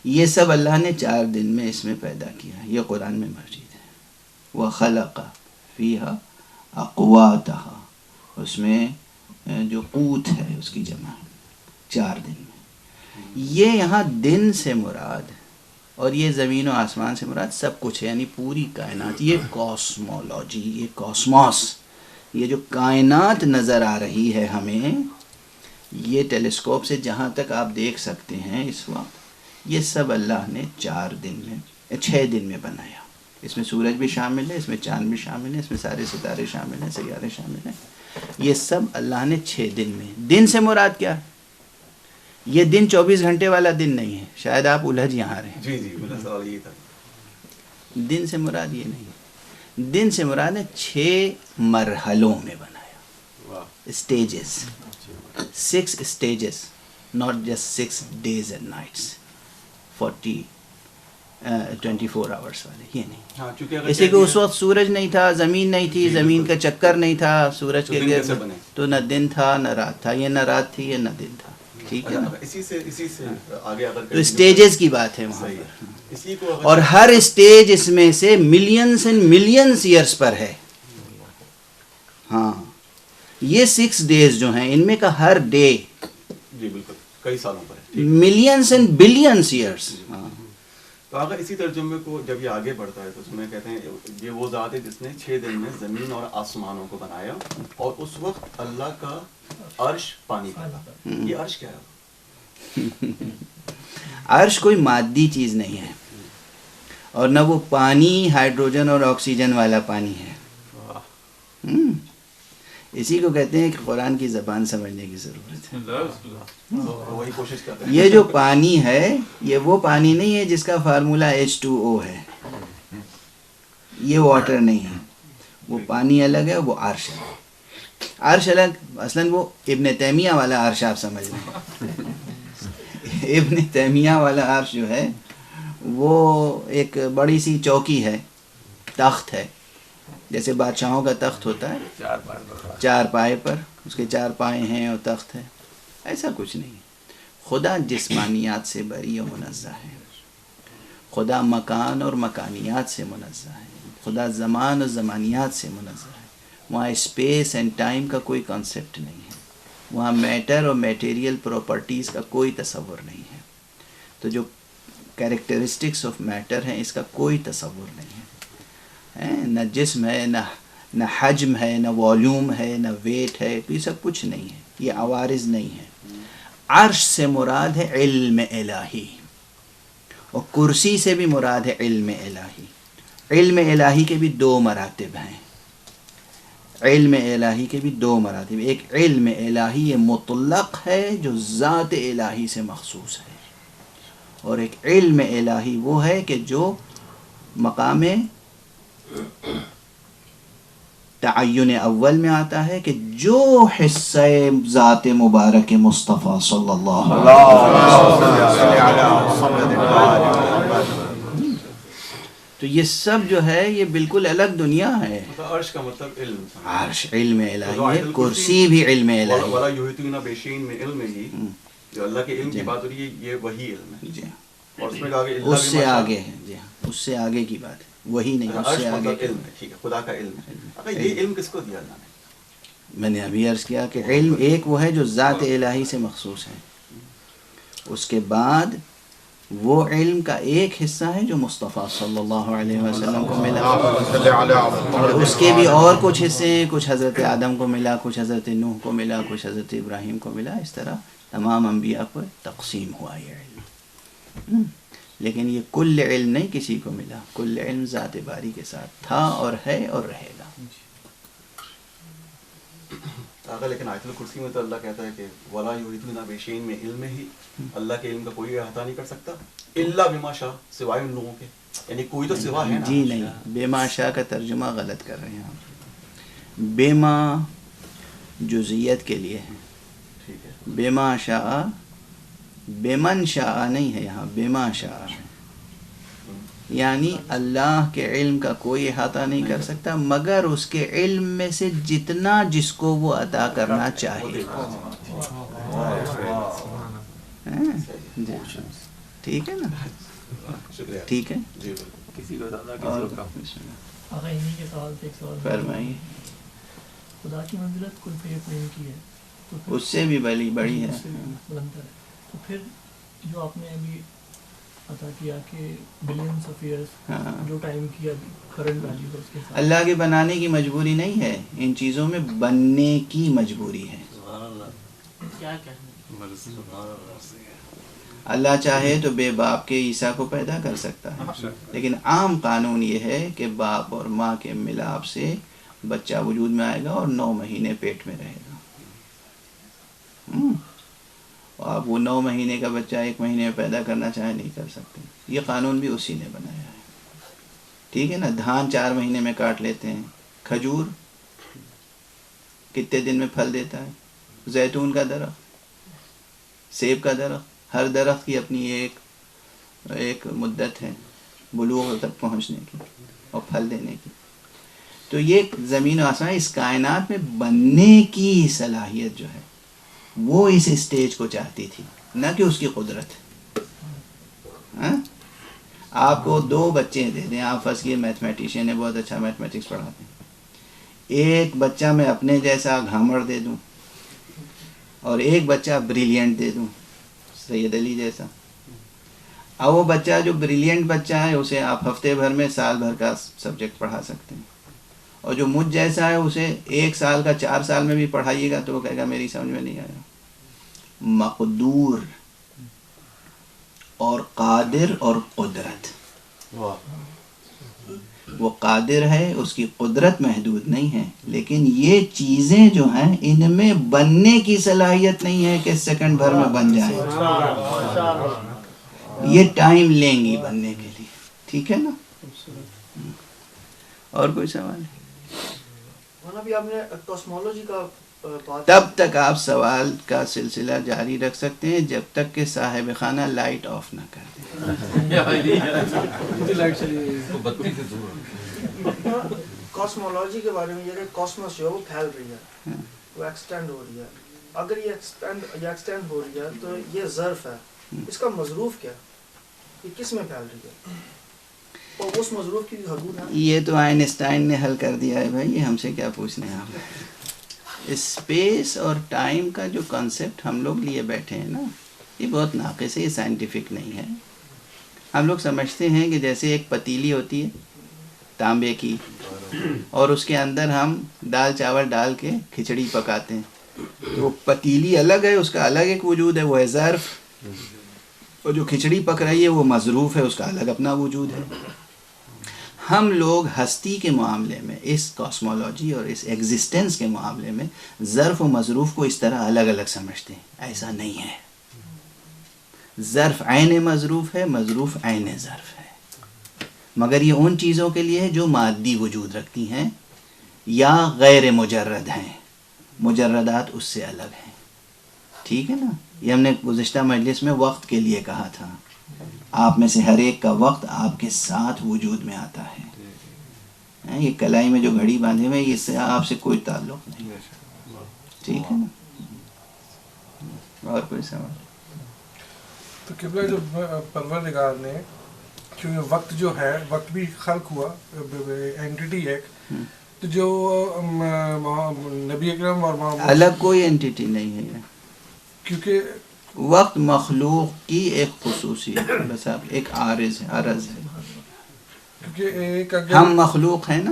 یہ سب اللہ نے 4 دن میں اس میں پیدا کیا. یہ قرآن میں موجود ہے. وَخَلَقَ فِيهَا أَقْوَاتَهَا، اس میں جو قوت ہے اس کی جمع 4 دن میں. یہ یہاں دن سے مراد اور یہ زمین و آسمان سے مراد سب کچھ ہے، یعنی پوری کائنات. یہ کاسمولوجی، یہ کاسموس، یہ جو کائنات نظر آ رہی ہے ہمیں، یہ ٹیلیسکوپ سے جہاں تک آپ دیکھ سکتے ہیں اس وقت، یہ سب اللہ نے 4 دن میں 6 دن میں بنایا. اس میں سورج بھی شامل ہے، اس میں چاند بھی شامل ہے، اس میں سارے ستارے شامل ہیں، سیارے شامل ہیں. یہ سب اللہ نے 6 دن میں. دن سے مراد کیا؟ یہ دن 24 گھنٹے والا دن نہیں ہے، شاید آپ الجھ یہاں رہے. جی جی میرا سوال یہ تھا. دن سے مراد یہ نہیں. دن سے مراد ہے 6 مرحلوں میں بنایا. Stages, 6 stages, not just 6 days and nights 24 hours والے، یہ نہیں. ہاں چونکہ اگر اسی کہ اس وقت سورج نہیں تھا، زمین نہیں تھی، زمین کا چکر نہیں تھا سورج کے گرد، تو نہ دن تھا نہ رات تھا، یہ نہ رات تھی یہ نہ دن تھا. ٹھیک ہے نا؟ اسی سے آگے اگر تو اسٹیجز کی بات ہے وہاں پر. اسی کو اور ہر اسٹیج اس میں سے ملینز اینڈ ملینز ایئرس پر ہے. ہاں یہ 6 days جو ہیں ان میں کا ہر ڈے جی بالکل کئی سالوں پر ہے. Millions and billions years. تو اگر اسی ترجمے کو جب یہ آگے بڑھتا ہے تو اس میں کہتے ہیں یہ وہ ذات ہے جس نے 6 دن میں زمین اور آسمانوں کو بنایا اور اس وقت اللہ کا عرش پانی پر تھا. یہ عرش کیا ہے؟ عرش کوئی مادی چیز نہیں ہے، اور نہ وہ پانی ہائیڈروجن اور آکسیجن والا پانی ہے. اسی کو کہتے ہیں کہ قرآن کی زبان سمجھنے کی ضرورت ہے. وہی کوشش کرتے ہیں. یہ جو پانی ہے یہ وہ پانی نہیں ہے جس کا فارمولا H2O ہے، یہ واٹر نہیں ہے. وہ پانی الگ ہے، وہ عرش ہے. عرش الگ، اصلاً وہ ابن تیمیہ والا عرش آپ سمجھ لیں. ابن تیمیہ والا عرش جو ہے وہ ایک بڑی سی چوکی ہے، تخت ہے، جیسے بادشاہوں کا تخت ہوتا ہے 4 پائے پر، اس کے 4 پائے ہیں اور تخت ہے. ایسا کچھ نہیں. خدا جسمانیات سے بری و منزہ ہے، خدا مکان اور مکانیات سے منزہ ہے، خدا زمان اور زمانیات سے منزہ ہے. وہاں اسپیس اینڈ ٹائم کا کوئی کانسیپٹ نہیں ہے، وہاں میٹر اور میٹیریل پراپرٹیز کا کوئی تصور نہیں ہے. تو جو کیریکٹرسٹکس آف میٹر ہیں اس کا کوئی تصور نہیں ہے. نہ جسم ہے، نہ حجم ہے، نہ والیوم ہے، نہ ویٹ ہے، یہ سب کچھ نہیں ہے. یہ عوارض نہیں ہے. عرش سے مراد ہے علم الہی، اور کرسی سے بھی مراد ہے علم الہی. علم الہی کے بھی 2 مراتب ہیں. علم الہی کے بھی 2 مراتب. ایک علم الہی مطلق ہے جو ذات الہی سے مخصوص ہے، اور ایک علم الہی وہ ہے کہ جو مقام تعین اول میں آتا ہے کہ جو حصہ ذات مبارک مصطفیٰ صلی اللہ علیہ وسلم. تو یہ سب جو ہے یہ بالکل الگ دنیا ہے. عرش کا مطلب علم، عرش علم الہی ہے، کرسی بھی علم الہی. ولا یحیطون بشیء من علمہ، جو اللہ کے علم کی بات ہو رہی ہے یہ وہی علم ہے. جی اور اس میں کہا کہ اس سے آگے ہے. جی اس سے آگے کی بات ہے، وہی نہیں، اس سے آگے علم ہے. ٹھیک ہے، خدا کا علم ہے. اگر یہ علم کس کو دیا اللہ نے؟ میں نے ابھی عرض کیا کہ علم ایک وہ ہے جو ذات الہی سے مخصوص ہے. اس کے بعد وہ علم کا ایک حصہ ہے جو مصطفیٰ صلی اللہ علیہ وسلم کو ملا، اور اس کے بھی اور کچھ حصے ہیں. کچھ حضرت آدم کو ملا، کچھ حضرت نوح کو ملا، کچھ حضرت ابراہیم کو ملا. اس طرح تمام انبیاء پر تقسیم ہوا یہ علم. لیکن یہ کل علم نہیں کسی کو ملا. کل علم ذات باری کے ساتھ تھا اور ہے اور رہے گا. لیکن آیت الکرسی میں تو اللہ کہتا ہے کہ ولا یحیطون بشیء من علمہ، اللہ کے علم کا کوئی احاطہ نہیں کر سکتا الا بما شاء، سوائے ان لوگوں کے. یعنی کوئی تو سوا ہے نا. جی نہیں، بما شاء کا ترجمہ غلط کر رہے ہیں آپ. بما جزئیت کے لیے ہے. ٹھیک ہے. بما شاء بمن شاء نہیں ہے یہاں، بما شاء ہے. یعنی اللہ کے علم کا کوئی احاطہ نہیں کر سکتا مگر اس کے علم میں سے جتنا جس کو وہ عطا کرنا چاہے. ٹھیک ہے نا؟ ٹھیک ہے. فرمائیے. خدا کی منزلت کل فیکون کی ہے، اس سے بھی بڑی ہے. تو پھر جو آپ نے ابھی عطا کیا کہ بلینس آف ایئرس، جو ٹائم کیا کرنٹ ویلیو ہے اس کے ساتھ، اللہ کے بنانے کی مجبوری نہیں ہے، ان چیزوں میں بننے کی مجبوری ہے. اللہ چاہے تو بے باپ کے عیسیٰ کو پیدا کر سکتا ہے، لیکن عام قانون یہ ہے کہ باپ اور ماں کے ملاپ سے بچہ وجود میں آئے گا اور 9 مہینے پیٹ میں رہے گا. آپ وہ 9 مہینے کا بچہ 1 مہینے میں پیدا کرنا چاہے نہیں کر سکتے. یہ قانون بھی اسی نے بنایا ہے. ٹھیک ہے نا. دھان 4 مہینے میں کاٹ لیتے ہیں. کھجور کتنے دن میں پھل دیتا ہے. زیتون کا درخت, سیب کا درخت, ہر درخت کی اپنی ایک مدت ہے بلوغ تک پہنچنے کی اور پھل دینے کی. تو یہ زمین و آسمان اس کائنات میں بننے کی صلاحیت جو ہے وہ اس اسٹیج کو چاہتی تھی, نہ کہ اس کی قدرت. آپ کو 2 بچے دے دیں, آپ فرض کیے میتھمیٹیشین ہے, بہت اچھا میتھمیٹکس پڑھاتے ہیں, ایک بچہ میں اپنے جیسا گھامڑ دے دوں اور ایک بچہ بریلینٹ دے دوں سید علی جیسا. اب وہ بچہ جو بریلینٹ بچہ ہے اسے آپ ہفتے بھر میں سال بھر کا سبجیکٹ پڑھا سکتے ہیں, اور جو مجھ جیسا ہے اسے 1 سال کا 4 سال میں بھی پڑھائیے گا تو وہ کہے گا میری سمجھ میں نہیں آیا. مقدور اور قادر اور قدرت, وہ قادر ہے, اس کی قدرت محدود نہیں ہے, لیکن یہ چیزیں جو ہیں ان میں بننے کی صلاحیت نہیں ہے کہ سیکنڈ بھر میں بن جائیں. یہ ٹائم لیں گی بننے کے لیے. ٹھیک ہے نا. اور کوئی سوال ہے؟ آپ نے کاسمولوجی کا تب تک آپ سوال کا سلسلہ جاری رکھ سکتے ہیں جب تک کہ صاحب خانہ لائٹ آف نہ کر دیں. کاسمولوجی کے بارے میں یہ کہ کاسموس جو ہے وہ پھیل رہی ہے, وہ ایکسٹینڈ ہو رہی ہے. اگر یہ ایکسٹینڈ ہو رہی ہے تو یہ ظرف ہے, اس کا مظروف کیا, یہ کس میں پھیل رہی ہے اور اس مظروف کی حدود ہے؟ یہ تو آئنسٹائن نے حل کر دیا ہے بھائی, یہ ہم سے کیا پوچھنے ہیں آپ. اسپیس اور ٹائم کا جو کنسیپٹ ہم لوگ لیے بیٹھے ہیں نا, یہ بہت ناقص ہے, یہ سائنٹیفک نہیں ہے. ہم لوگ سمجھتے ہیں کہ جیسے ایک پتیلی ہوتی ہے تانبے کی, اور اس کے اندر ہم دال چاول ڈال کے کھچڑی پکاتے ہیں, تو وہ پتیلی الگ ہے, اس کا الگ ایک وجود ہے, وہ ہے ظرف, اور جو کھچڑی پک رہی ہے وہ مظروف ہے, اس کا الگ اپنا وجود ہے. ہم لوگ ہستی کے معاملے میں, اس کاسمولوجی اور اس ایگزسٹنس کے معاملے میں ظرف و مظروف کو اس طرح الگ الگ سمجھتے ہیں. ایسا نہیں ہے. ظرف عین مظروف ہے, مظروف عین ظرف ہے, مگر یہ ان چیزوں کے لیے ہے جو مادی وجود رکھتی ہیں یا غیر مجرد ہیں. مجردات اس سے الگ ہیں. ٹھیک ہے نا. یہ ہم نے گزشتہ مجلس میں وقت کے لیے کہا تھا. آپ میں سے ہر ایک کا وقت آپ کے ساتھ وجود میں آتا ہے. یہ کلائی میں جو گھڑی باندھے ہوئے, اس سے آپ سے کوئی تعلق نہیں. ٹھیک ہے نا. اور کوئی سوال؟ تو قبلہ جو پروردگار نے, کیونکہ وقت جو ہے, وقت بھی خلق ہوا اینٹیٹی ایک, تو جو نبی اکرم اور الگ کوئی اینٹیٹی نہیں ہے, کیونکہ وقت مخلوق کی ایک خصوصیت ہے, بس آپ ایک عارض ہے. ہم مخلوق ہیں نا,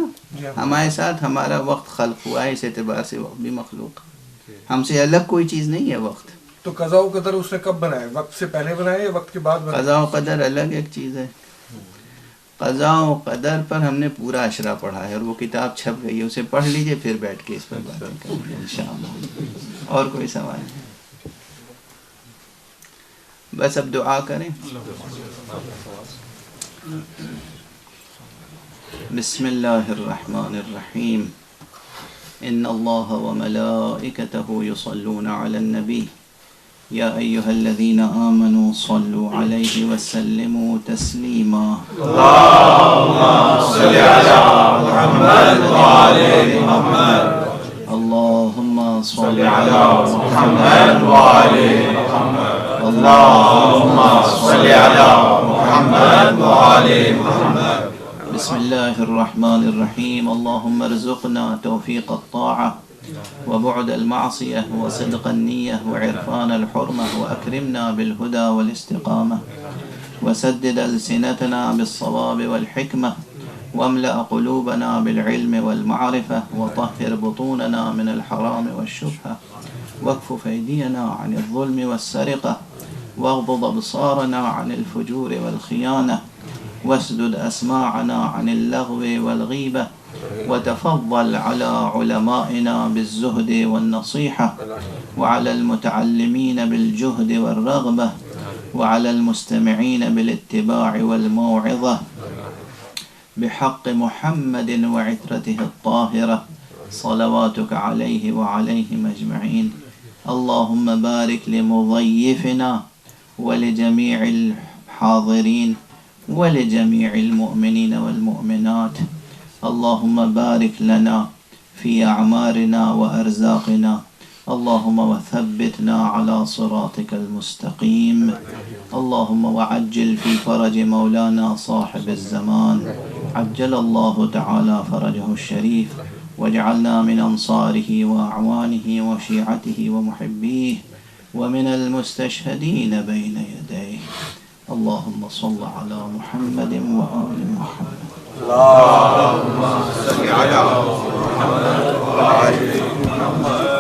ہمارے ساتھ ہمارا وقت خلق ہوا ہے, اس اعتبار سے وقت بھی مخلوق ہے. ہم سے الگ کوئی چیز نہیں ہے وقت. تو قضاء و قدر اس نے کب بنایا, وقت سے پہلے بنایا یا وقت کے بعد بنایا؟ قضاء و قدر الگ ایک چیز ہے. قضاء و قدر پر ہم نے پورا اشرا پڑھا ہے, اور وہ کتاب چھپ گئی ہے, اسے پڑھ لیجئے, پھر بیٹھ کے اس پر باتیں کریں گے انشاءاللہ. اور کوئی سوال ہے؟ بس اب دعا کریں. بسم اللہ الرحمن الرحیم. ان اللہ وملائکتہ یصلون علی النبی یا ایہا الذین آمنوا صلوا علیہ وسلموا تسلیما. اللہم صل علی محمد وعلی محمد. اللہم صل علی محمد وعلی محمد. اللہم صل علی محمد وعلی محمد. بسم اللہ الرحمن الرحیم. اللہم ارزقنا توفیق الطاعة وبعد المعصية وصدق النية وعرفان الحرمة وأكرمنا بالهدى والاستقامة وسدد ألسنتنا بالصواب والحكمة واملأ قلوبنا بالعلم والمعرفة وطهر بطوننا من الحرام والشبهة واكفف أيدينا عن الظلم والسرقة واغضض أبصارنا عن الفجور والخيانة واسدد أسماعنا عن اللغو والغيبة وتفضل على علمائنا بالزهد والنصيحة وعلى المتعلمين بالجهد والرغبة وعلى المستمعين بالاتباع والموعظة. بحق محمد وعترته الطاهرة صلواتك عليه وعليهم أجمعين. اللهم بارك لمضيفنا ولجميع الحاضرين ولجميع المؤمنين والمؤمنات. اللهم بارك لنا في أعمارنا وأرزاقنا. اللهم وثبتنا على صراطك المستقيم. اللهم وعجل في فرج مولانا صاحب الزمان، عجل الله تعالى فرجه الشريف، واجعلنا من أنصاره وأعوانه وشيعته ومحبيه ومن المستشهدين بين يديه. اللهم صل على محمد وآل محمد. اللهم صل على محمد وآل محمد.